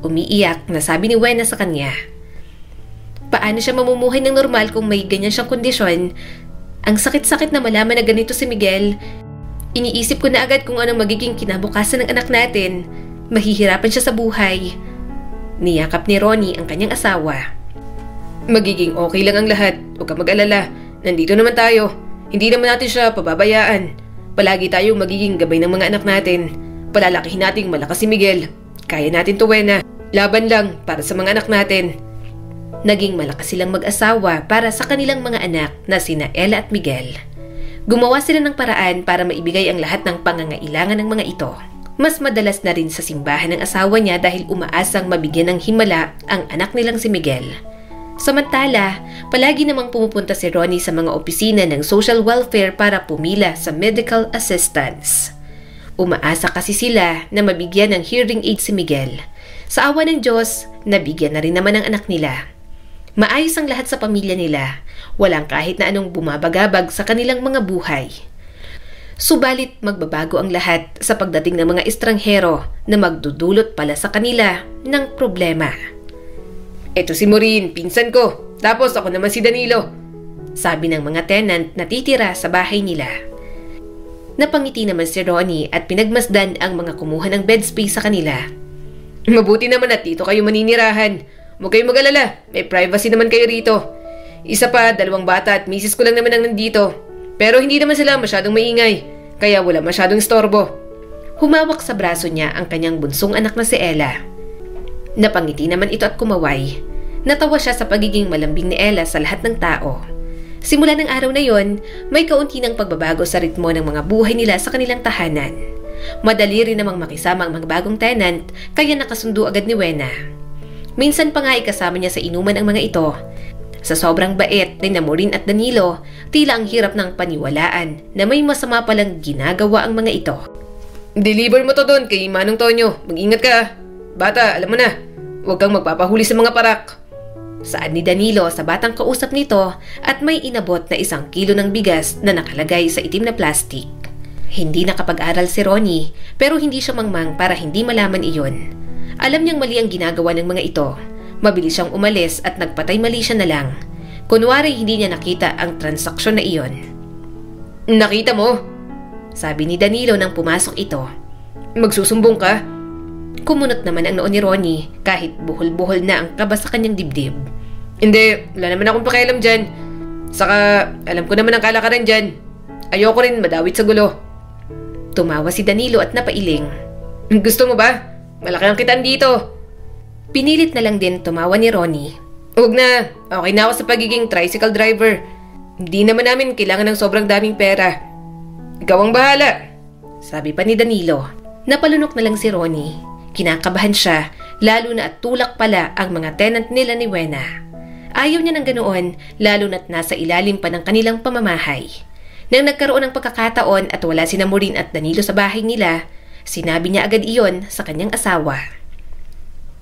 Umiiyak na sabi ni Wena sa kanya. Paano siya mamumuhay ng normal kung may ganyan siyang kondisyon? Ang sakit-sakit na malaman na ganito si Miguel. Iniisip ko na agad kung anong magiging kinabukasan ng anak natin. Mahihirapan siya sa buhay. Niyakap ni Ronnie ang kanyang asawa. Magiging okay lang ang lahat. Huwag ka mag-alala. Nandito naman tayo. Hindi naman natin siya pababayaan. Palagi tayong magiging gabay ng mga anak natin. Palalakihin nating malakas si Miguel. Kaya natin to, Wena. Laban lang para sa mga anak natin. Naging malakas silang mag-asawa para sa kanilang mga anak na sina Ella at Miguel. Gumawa sila ng paraan para maibigay ang lahat ng pangangailangan ng mga ito. Mas madalas na rin sa simbahan ng asawa niya dahil umaasang mabigyan ng himala ang anak nilang si Miguel. Samantala, palagi namang pumupunta si Ronnie sa mga opisina ng social welfare para pumila sa medical assistance. Umaasa kasi sila na mabigyan ng hearing aid si Miguel. Sa awa ng Diyos, nabigyan na rin naman ang anak nila. Maayos ang lahat sa pamilya nila. Walang kahit na anong bumabagabag sa kanilang mga buhay. Subalit magbabago ang lahat sa pagdating ng mga estranghero na magdudulot pala sa kanila ng problema. Eto si Maureen, pinsan ko. Tapos ako naman si Danilo. Sabi ng mga tenant na titira sa bahay nila. Napangiti naman si Ronnie at pinagmasdan ang mga kumuha ng bed space sa kanila. Mabuti naman at dito kayo maninirahan. Huwag kayong mag-alala, may privacy naman kayo rito. Isa pa, 2 bata at misis ko lang naman ang nandito. Pero hindi naman sila masyadong maingay, kaya wala masyadong istorbo. Humawak sa braso niya ang kanyang bunsong anak na si Ella. Napangiti naman ito at kumaway. Natawa siya sa pagiging malambing ni Ella sa lahat ng tao. Simula ng araw na yon, may kaunti ng pagbabago sa ritmo ng mga buhay nila sa kanilang tahanan. Madali rin namang makisama ang mga bagong tenant, kaya nakasundo agad ni Wena. Minsan pa nga ikasama niya sa inuman ang mga ito. Sa sobrang bait ni Maureen at Danilo, tila ang hirap ng paniwalaan na may masama palang ginagawa ang mga ito. Deliver mo to doon kay Manong Tonyo. Mag-ingat ka. Bata, alam mo na. Huwag kang magpapahuli sa mga parak. Saan ni Danilo sa batang kausap nito at may inabot na 1 kilo ng bigas na nakalagay sa itim na plastik. Hindi nakapag-aral si Ronnie pero hindi siya mangmang para hindi malaman iyon. Alam niyang mali ang ginagawa ng mga ito. Mabilis siyang umalis at nagpatay mali siya na lang. Kunwari hindi niya nakita ang transaksyon na iyon. Nakita mo? Sabi ni Danilo nang pumasok ito. Magsusumbong ka? Kumunot naman ang noo ni Ronnie kahit buhol-buhol na ang kaba sa kanyang dibdib. Hindi, wala naman akong pakialam dyan. Saka alam ko naman ang kalakaran dyan. Ayoko rin madawit sa gulo. Tumawa si Danilo at napailing. Gusto mo ba? Malaki ang kitaan dito. Pinilit na lang din tumawa ni Ronnie. Huwag na, okay na ako sa pagiging tricycle driver. Hindi naman namin kailangan ng sobrang daming pera. Ikaw ang bahala, sabi pa ni Danilo. Napalunok na lang si Ronnie. Kinakabahan siya, lalo na at tulak pala ang mga tenant nila ni Wena. Ayaw niya ng ganoon, lalo na't nasa ilalim pa ng kanilang pamamahay. Nang nagkaroon ng pagkakataon at wala sina Maureen at Danilo sa bahay nila, sinabi niya agad iyon sa kanyang asawa.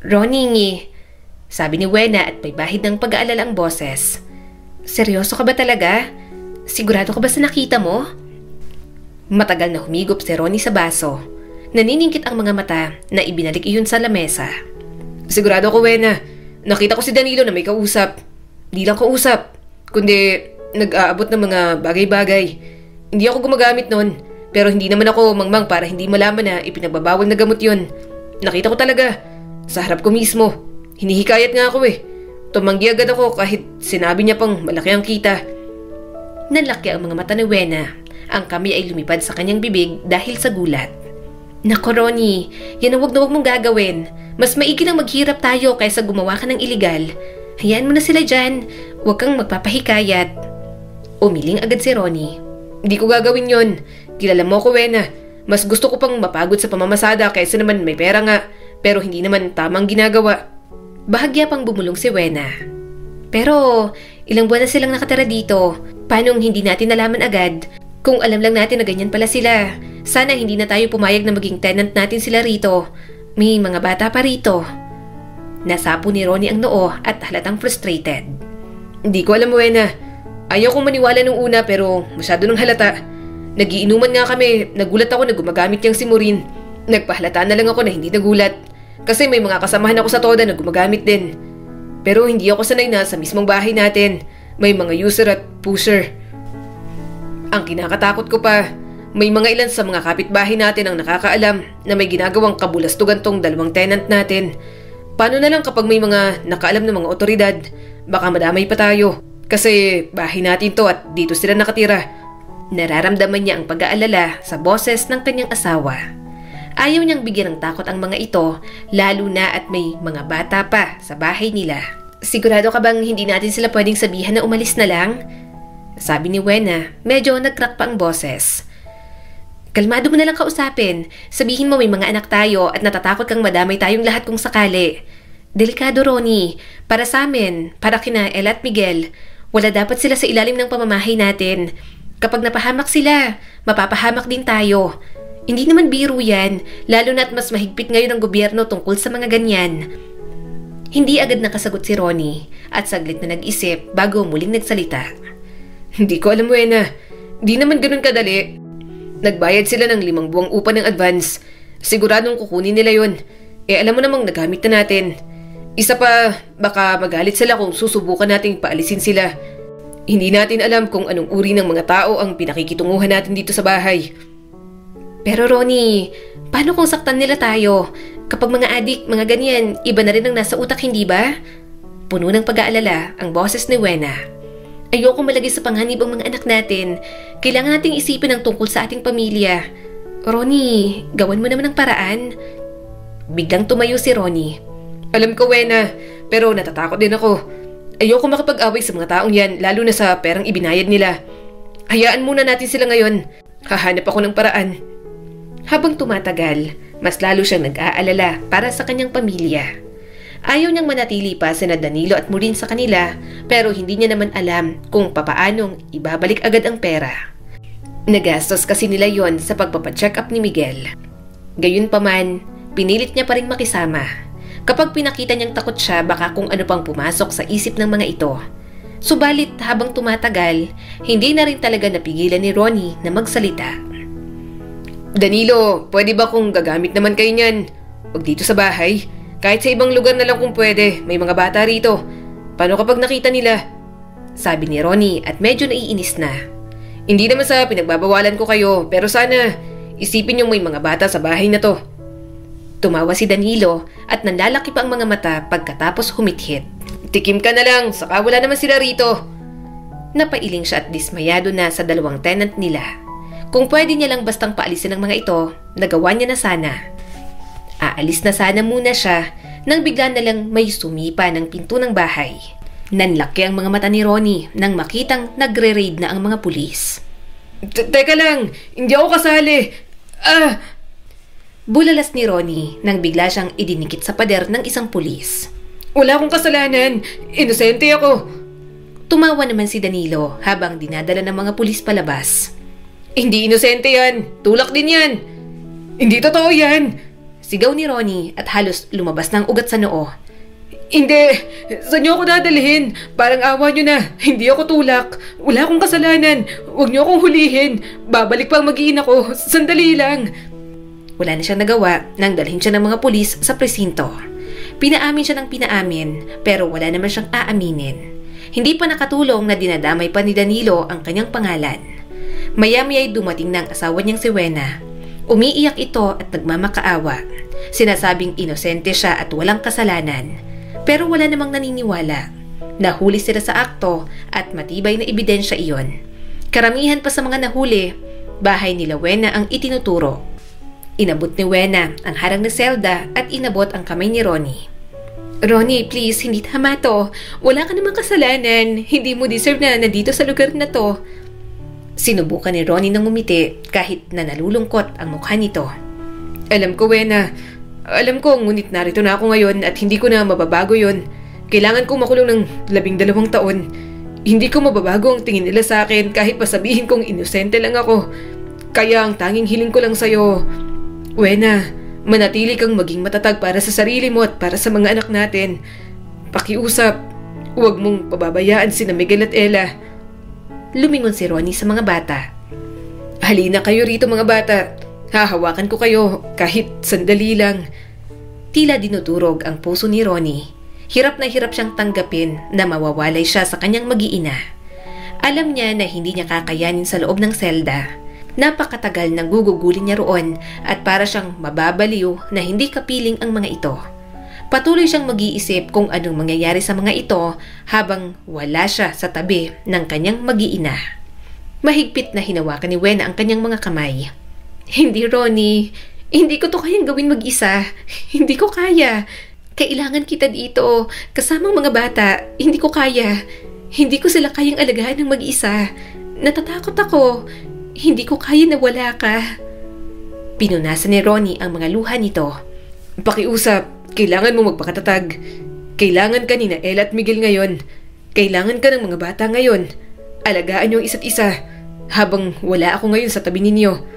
Ronnie, sabi ni Wena at may bahid ng pag-aalala ang boses. Seryoso ka ba talaga? Sigurado ka ba sa nakita mo? Matagal na humigop si Ronnie sa baso. Naniningkit ang mga mata na ibinalik iyon sa lamesa. Sigurado ko, Wena. Nakita ko si Danilo na may kausap. Di lang kausap, kundi nag-aabot ng mga bagay-bagay. Hindi ako gumagamit nun, pero hindi naman ako mangmang para hindi malaman na ipinagbabawal na gamot yun. Nakita ko talaga. Sa harap ko mismo. Hinihikayat nga ako eh. Tumanggi agad ako kahit sinabi niya pang malaki ang kita. Nanlaki ang mga mata ni Wena. Ang kamay ay lumipad sa kanyang bibig dahil sa gulat. Nako Ronnie, yan ang wag na wag mong gagawin. Mas maigi lang maghirap tayo kaysa gumawa ka ng iligal. Hayaan mo na sila dyan. Huwag kang magpapahikayat. Umiling agad si Ronnie. Hindi ko gagawin yon. Kilala mo ko, Wena. Mas gusto ko pang mapagod sa pamamasada kaysa naman may pera nga. Pero hindi naman tamang ginagawa. Bahagya pang bumulong si Wena. Pero ilang buwan na silang nakatira dito. Paanong hindi natin nalaman agad? Kung alam lang natin na ganyan pala sila, sana hindi na tayo pumayag na maging tenant natin sila rito. May mga bata pa rito. Nasapo ni Ronnie ang noo at halatang frustrated. Hindi ko alam, Wena. Ayaw kong maniwala nung una pero masyado nang halata. Nagiinuman nga kami, nagulat ako na gumagamit niyang si Maureen. Nagpahalata na lang ako na hindi nagulat. Kasi may mga kasamahan ako sa Toda na gumagamit din. Pero hindi ako sanay na sa mismong bahay natin. May mga user at pusher. Ang kinakatakot ko pa, may mga ilan sa mga kapitbahay natin ang nakakaalam na may ginagawang kabulastugan tong dalawang tenant natin. Paano na lang kapag may mga nakaalam ng mga otoridad? Baka madamay pa tayo. Kasi bahay natin to at dito sila nakatira. Nararamdaman niya ang pag-aalala sa boses ng kanyang asawa. Ayaw niyang bigyan ng takot ang mga ito, lalo na at may mga bata pa sa bahay nila. Sigurado ka bang hindi natin sila pwedeng sabihan na umalis na lang? Sabi ni Wena, medyo nag-crack pa ang boses. Kalmado mo na lang kausapin. Sabihin mo may mga anak tayo at natatakot kang madamay tayong lahat kung sakali. Delikado, Ronnie. Para sa amin, para kina Ella at Miguel, wala dapat sila sa ilalim ng pamamahay natin. Kapag napahamak sila, mapapahamak din tayo. Hindi naman biro yan, lalo na at mas mahigpit ngayon ang gobyerno tungkol sa mga ganyan. Hindi agad nakasagot si Ronnie at saglit na nag-isip bago muling nagsalita. Hindi ko alam, Wena. Di naman ganun kadali. Nagbayad sila ng 5 buwang upa ng advance. Siguradong kukunin nila yun. Alam mo namang nagamit na natin. Isa pa, baka magalit sila kung susubukan nating paalisin sila. Hindi natin alam kung anong uri ng mga tao ang pinakikitunguhan natin dito sa bahay. Pero Ronnie, paano kung saktan nila tayo? Kapag mga adik, mga ganyan, iba na rin ang nasa utak, hindi ba? Puno ng pag-aalala ang boses ni Wena. Ayoko malagay sa panganib ang mga anak natin. Kailangan nating isipin ang tungkol sa ating pamilya. Ronnie, gawan mo naman ang paraan. Biglang tumayo si Ronnie. Alam ko, Wena, pero natatakot din ako. Ayoko makipag-away sa mga taong yan, lalo na sa perang ibinayad nila. Hayaan muna natin sila ngayon. Hahanap ako ng paraan. Habang tumatagal, mas lalo siyang nag-aalala para sa kanyang pamilya. Ayaw niyang manatili pa sina Danilo at Maureen sa kanila, pero hindi niya naman alam kung papaanong ibabalik agad ang pera. Nagastos kasi nila yon sa pagpapacheck up ni Miguel. Gayunpaman, pinilit niya pa rin makisama. Kapag pinakita niyang takot siya, baka kung ano pang pumasok sa isip ng mga ito. Subalit habang tumatagal, hindi na rin talaga napigilan ni Ronnie na magsalita. Danilo, pwede ba kung gagamit naman kayo niyan? Huwag dito sa bahay. Kahit sa ibang lugar na lang kung pwede, may mga bata rito. Paano kapag nakita nila? Sabi ni Ronnie at medyo naiinis na. Hindi naman sa pinagbabawalan ko kayo, pero sana isipin yung may mga bata sa bahay na to. Tumawa si Danilo at nanlalaki pa ang mga mata pagkatapos humithit. Tikim ka na lang, saka wala naman sila rito. Napailing siya at dismayado na sa dalawang tenant nila. Kung pwede niya lang bastang paalisin ang mga ito, nagawa niya na sana. Aalis na sana muna siya nang bigla na lang may sumipa ng pinto ng bahay. Nanlaki ang mga mata ni Ronnie nang makitang nagre-raid na ang mga pulis. Teka lang, hindi ako kasali. Bulalas ni Ronnie nang bigla siyang idinikit sa pader ng isang pulis. Wala akong kasalanan. Inosente ako. Tumawa naman si Danilo habang dinadala ng mga pulis palabas. Hindi inosente yan. Tulak din yan. Hindi totoo yan. Sigaw ni Ronnie at halos lumabas ng ugat sa noo. Hindi! Saan niyo ako dadalhin? Parang awa niyo na. Hindi ako tulak. Wala akong kasalanan. Huwag niyo akong hulihin. Babalik pa ang mag-iina ko. Sandali lang. Wala na siyang nagawa nang dalhin siya ng mga pulis sa presinto. Pinaamin siya ng pinaamin pero wala naman siyang aaminin. Hindi pa nakatulong na dinadamay pa ni Danilo ang kanyang pangalan. Maya-maya'y dumating ng asawa niyang si Wena. Umiiyak ito at nagmamakaawa. Sinasabing inosente siya at walang kasalanan. Pero wala namang naniniwala. Nahuli sila sa akto at matibay na ebidensya iyon. Karamihan pa sa mga nahuli, bahay nila Wena ang itinuturo. Inabot ni Wena ang harang ni Zelda at inabot ang kamay ni Ronnie. Ronnie, please, hindi tama to. Wala ka namang kasalanan. Hindi mo deserve na nandito sa lugar na to. Sinubukan ni Ronnie ng umiti kahit na nalulungkot ang mukha nito. Alam ko, Wena. Alam ko, ngunit narito na ako ngayon at hindi ko na mababago yon. Kailangan kong makulong ng 12 taon. Hindi ko mababago ang tingin nila sa akin kahit pasabihin kong inosente lang ako. Kaya ang tanging hiling ko lang sa'yo, Wena, manatili kang maging matatag para sa sarili mo at para sa mga anak natin. Pakiusap, huwag mong pababayaan sina Miguel at Ella. Lumingon si Ronnie sa mga bata. Halina kayo rito mga bata. Hahawakan ko kayo kahit sandali lang. Tila dinudurog ang puso ni Ronnie. Hirap na hirap siyang tanggapin na mawawalay siya sa kanyang mag-iina. Alam niya na hindi niya kakayanin sa loob ng selda. Napakatagal nang gugugulin niya roon at para siyang mababaliw na hindi kapiling ang mga ito. Patuloy siyang mag-iisip kung anong mangyayari sa mga ito habang wala siya sa tabi ng kanyang mag-iina. Mahigpit na hinawakan ni Wena ang kanyang mga kamay. Hindi, Ronnie. Hindi ko to kayang gawin mag-isa. Hindi ko kaya. Kailangan kita dito. Kasamang mga bata, hindi ko kaya. Hindi ko sila kayang alagaan ng mag-isa. Natatakot ako. Hindi ko kaya na wala ka. Pinunasan ni Ronnie ang mga luha nito. Pakiusap, kailangan mo magpakatatag. Kailangan ka ni na Ella at Miguel ngayon. Kailangan ka ng mga bata ngayon. Alagaan niyo ang isa't isa habang wala ako ngayon sa tabi ninyo.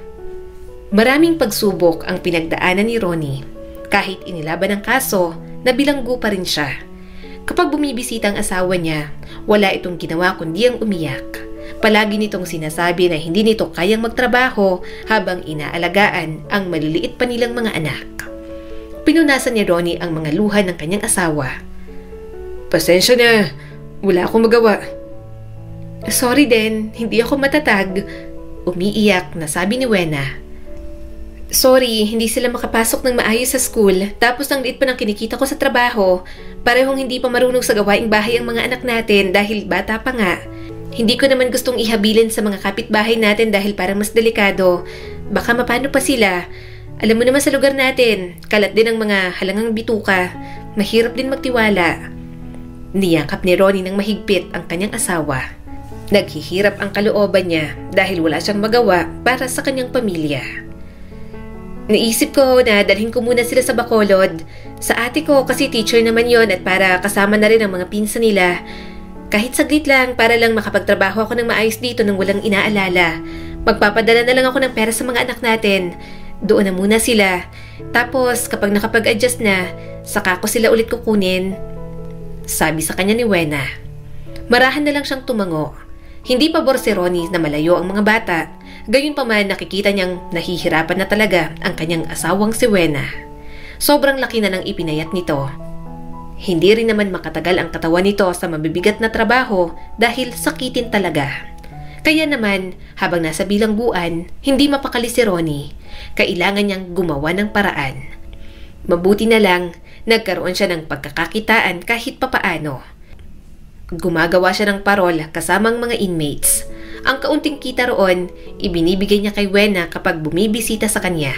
Maraming pagsubok ang pinagdaanan ni Ronnie. Kahit inilaban ang kaso, nabilanggo pa rin siya. Kapag bumibisita ang asawa niya, wala itong ginawa kundi ang umiyak. Palagi nitong sinasabi na hindi nito kayang magtrabaho habang inaalagaan ang maliliit pa nilang mga anak. Pinunasan ni Ronnie ang mga luha ng kanyang asawa. Pasensya na, wala akong magawa. Sorry din, hindi ako matatag. Umiiyak na sabi ni Wena. Sorry, hindi sila makapasok ng maayos sa school tapos ang liit pa ng kinikita ko sa trabaho. Parehong hindi pa marunong sa gawaing bahay ang mga anak natin dahil bata pa nga. Hindi ko naman gustong ihabilin sa mga kapitbahay natin dahil parang mas delikado. Baka mapano pa sila. Alam mo naman sa lugar natin, kalat din ang mga halangang bituka. Mahirap din magtiwala. Niyakap ni Ronnie ng mahigpit ang kanyang asawa. Naghihirap ang kalooban niya dahil wala siyang magawa para sa kanyang pamilya. Naisip ko na dalhin ko muna sila sa Bacolod. Sa ate ko kasi teacher naman yon at para kasama na rin ang mga pinsan nila. Kahit saglit lang para lang makapagtrabaho ako ng maayos dito nang walang inaalala. Magpapadala na lang ako ng pera sa mga anak natin. Doon na muna sila. Tapos kapag nakapag-adjust na, saka ko sila ulit kukunin. Sabi sa kanya ni Wena. Marahan na lang siyang tumango. Hindi pabor si Ronnie na malayo ang mga bata. Gayunpaman nakikita niyang nahihirapan na talaga ang kanyang asawang si Wena. Sobrang laki na ng ipinayat nito. Hindi rin naman makatagal ang katawan nito sa mabibigat na trabaho dahil sakitin talaga. Kaya naman, habang nasa bilangguan, hindi mapakali si Ronnie. Kailangan niyang gumawa ng paraan. Mabuti na lang, nagkaroon siya ng pagkakakitaan kahit papaano. Gumagawa siya ng parol kasamang mga inmates. Ang kaunting kita roon, ibinibigay niya kay Wena kapag bumibisita sa kanya.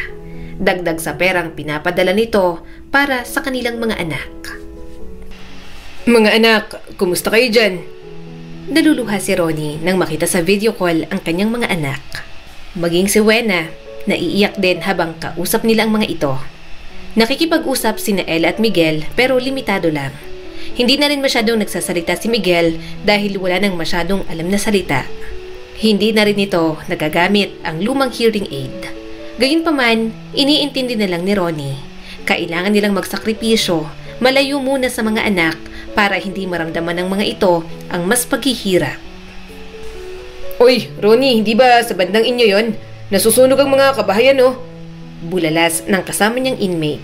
Dagdag sa perang pinapadala nito para sa kanilang mga anak. Mga anak, kumusta kayo dyan? Naluluha si Ronnie nang makita sa video call ang kanyang mga anak. Maging si Wena, naiiyak din habang kausap nila ang mga ito. Nakikipag-usap sina Ella at Miguel pero limitado lang. Hindi na rin masyadong nagsasalita si Miguel dahil wala nang masyadong alam na salita. Hindi na rin ito nagagamit ang lumang hearing aid. Gayunpaman, iniintindi na lang ni Ronnie. Kailangan nilang magsakripisyo Malayo muna sa mga anak para hindi maramdaman ng mga ito ang mas paghihirap. Oy, Ronnie, hindi ba sa bandang inyo yon? Nasusunog ang mga kabahayan, oh. Bulalas ng kasama niyang inmate.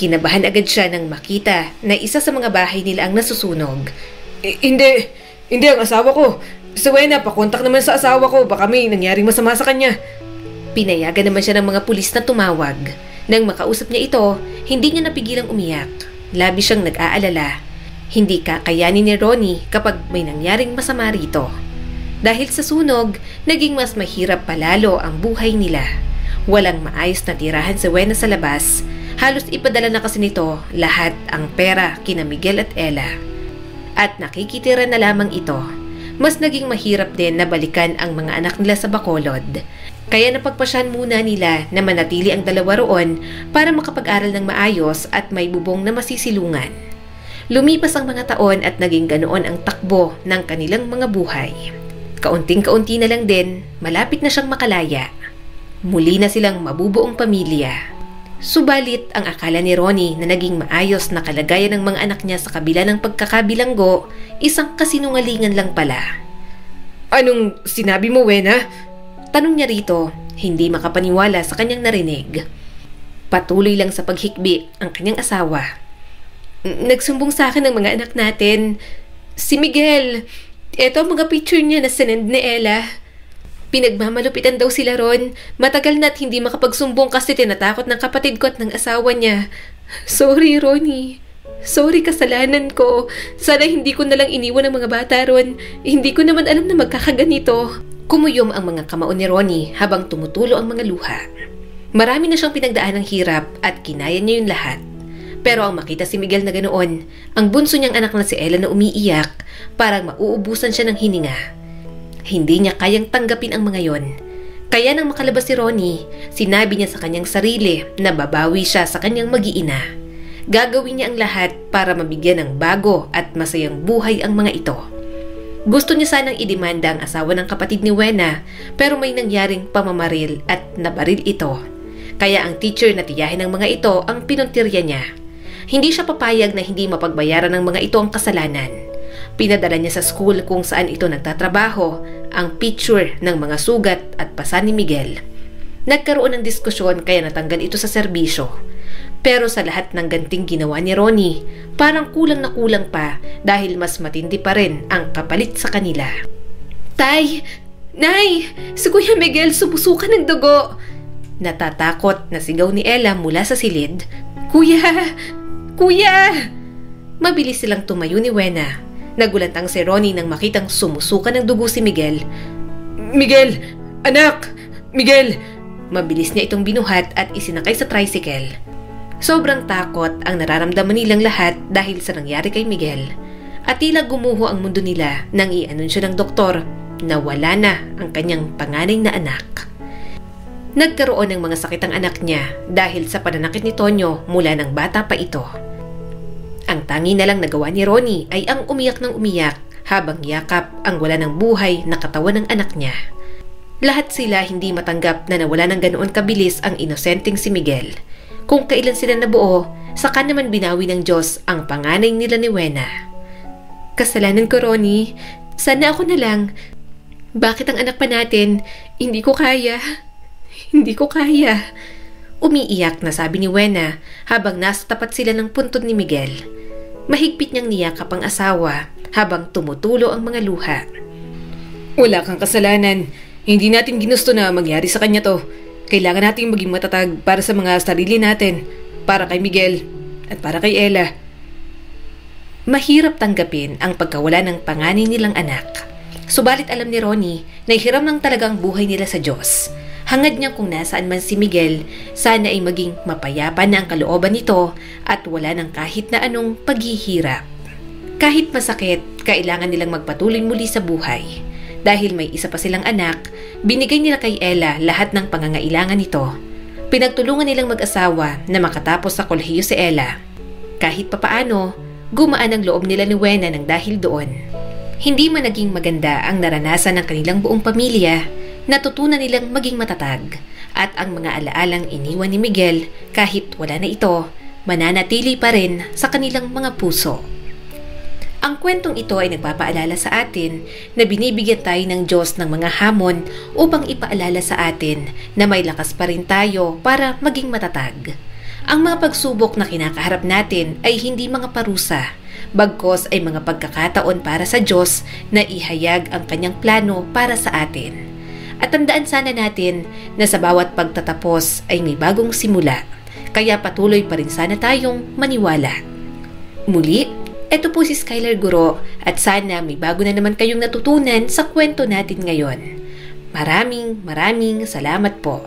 Kinabahan agad siya nang makita na isa sa mga bahay nila ang nasusunog. Hindi ang asawa ko. Si Wena, pakontak naman sa asawa ko. Baka may nangyaring masama sa kanya. Pinayagan naman siya ng mga pulis na tumawag. Nang makausap niya ito, hindi niya napigilang umiyak. Labis siyang nag-aalala. Hindi kakayanin ni Ronnie kapag may nangyaring masama rito. Dahil sa sunog, naging mas mahirap palalo ang buhay nila. Walang maayos na tirahan si Wena sa labas. Halos ipadala na kasi nito lahat ang pera kina Miguel at Ella. At nakikitira na lamang ito. Mas naging mahirap din na balikan ang mga anak nila sa Bacolod. Kaya napagpasyan muna nila na manatili ang dalawa roon para makapag-aral ng maayos at may bubong na masisilungan. Lumipas ang mga taon at naging ganoon ang takbo ng kanilang mga buhay. Kaunting-kaunti na lang din, malapit na siyang makalaya. Muli na silang mabubuong pamilya. Subalit ang akala ni Ronnie na naging maayos na kalagayan ng mga anak niya sa kabila ng pagkakabilanggo, isang kasinungalingan lang pala. Anong sinabi mo, Wena? Tanong niya rito, hindi makapaniwala sa kanyang narinig. Patuloy lang sa paghikbi ang kanyang asawa. Nagsumbong sa akin ng mga anak natin. Si Miguel, eto ang mga picture niya na sinend ni Ella. Pinagmamalupitan daw sila ron. Matagal na't hindi makapagsumbong kasi tinatakot ng kapatid ko at ng asawa niya. Sorry, Ronnie. Sorry, kasalanan ko. Sana hindi ko nalang iniwan ang mga bata ron. Hindi ko naman alam na magkakaganito. Kumuyom ang mga kamao ni Ronnie habang tumutulo ang mga luha. Marami na siyang pinagdaan ng hirap at kinaya niya yung lahat. Pero ang makita si Miguel na ganoon, ang bunso niyang anak na si Ella na umiiyak, parang mauubusan siya ng hininga. Hindi niya kayang tanggapin ang mga yon. Kaya nang makalabas si Ronnie, sinabi niya sa kanyang sarili na babawi siya sa kanyang mag-iina. Gagawin niya ang lahat para mabigyan ng bago at masayang buhay ang mga ito. Gusto niya sanang idemanda ang asawa ng kapatid ni Wena, pero may nangyaring pamamaril at nabaril ito. Kaya ang teacher na tiyahin ng mga ito ang pinuntirya niya. Hindi siya papayag na hindi mapagbayaran ng mga ito ang kasalanan. Pinadala niya sa school kung saan ito nagtatrabaho ang picture ng mga sugat at pasa ni Miguel. Nagkaroon ng diskusyon kaya natanggal ito sa serbisyo. Pero sa lahat ng ganting ginawa ni Ronnie, parang kulang na kulang pa dahil mas matindi pa rin ang kapalit sa kanila. Tay! Nay! Si Kuya Miguel sumusuka ng dugo! Natatakot na sigaw ni Ella mula sa silid. Kuya! Kuya! Mabilis silang tumayo ni Wena. Nagulantang si Ronnie nang makitang sumusuka ng dugo si Miguel. Miguel! Anak! Miguel! Mabilis niya itong binuhat at isinakay sa tricycle. Sobrang takot ang nararamdaman nilang lahat dahil sa nangyari kay Miguel. At tila gumuho ang mundo nila nang i-anunsyo ng doktor na wala na ang kanyang panganay na anak. Nagkaroon ng mga sakit ang anak niya dahil sa pananakit ni Tonyo mula ng bata pa ito. Ang tangi na lang nagawa ni Ronnie ay ang umiyak ng umiyak habang yakap ang wala ng buhay na katawan ng anak niya. Lahat sila hindi matanggap na nawala ng ganoon kabilis ang inosenteng si Miguel. Kung kailan sila nabuo, saka naman binawi ng Diyos ang panganay nila ni Wena. Kasalanan ko, Ronnie. Sana ako na lang. Bakit ang anak pa natin? Hindi ko kaya. Hindi ko kaya. Umiiyak na sabi ni Wena habang nasa tapat sila ng puntod ni Miguel. Mahigpit niyang niyakap ang asawa habang tumutulo ang mga luha. Wala kang kasalanan. Hindi natin ginusto na mangyari sa kanya to. Kailangan nating maging matatag para sa mga sarili natin, para kay Miguel at para kay Ella. Mahirap tanggapin ang pagkawala ng panganay nilang anak. Subalit alam ni Ronnie na hiram ng talagang buhay nila sa Diyos. Hangad niya kung nasaan man si Miguel, sana ay maging mapayapa na ang kalooban nito at wala ng kahit na anong paghihirap. Kahit masakit, kailangan nilang magpatuloy muli sa buhay. Dahil may isa pa silang anak, binigay nila kay Ella lahat ng pangangailangan nito. Pinagtulungan nilang mag-asawa na makatapos sa kolehiyo si Ella. Kahit papaano, gumaan ang loob nila ni Wena nang dahil doon. Hindi man naging maganda ang naranasan ng kanilang buong pamilya, natutunan nilang maging matatag. At ang mga alaalang iniwan ni Miguel kahit wala na ito, mananatili pa rin sa kanilang mga puso. Ang kwentong ito ay nagpapaalala sa atin na binibigyan tayo ng Diyos ng mga hamon upang ipaalala sa atin na may lakas pa rin tayo para maging matatag. Ang mga pagsubok na kinakaharap natin ay hindi mga parusa, bagkos ay mga pagkakataon para sa Diyos na ihayag ang kanyang plano para sa atin. At tandaan sana natin na sa bawat pagtatapos ay may bagong simula, kaya patuloy pa rin sana tayong maniwala. Muli, ito po si Skylar Guro at sana may bago na naman kayong natutunan sa kwento natin ngayon. Maraming salamat po.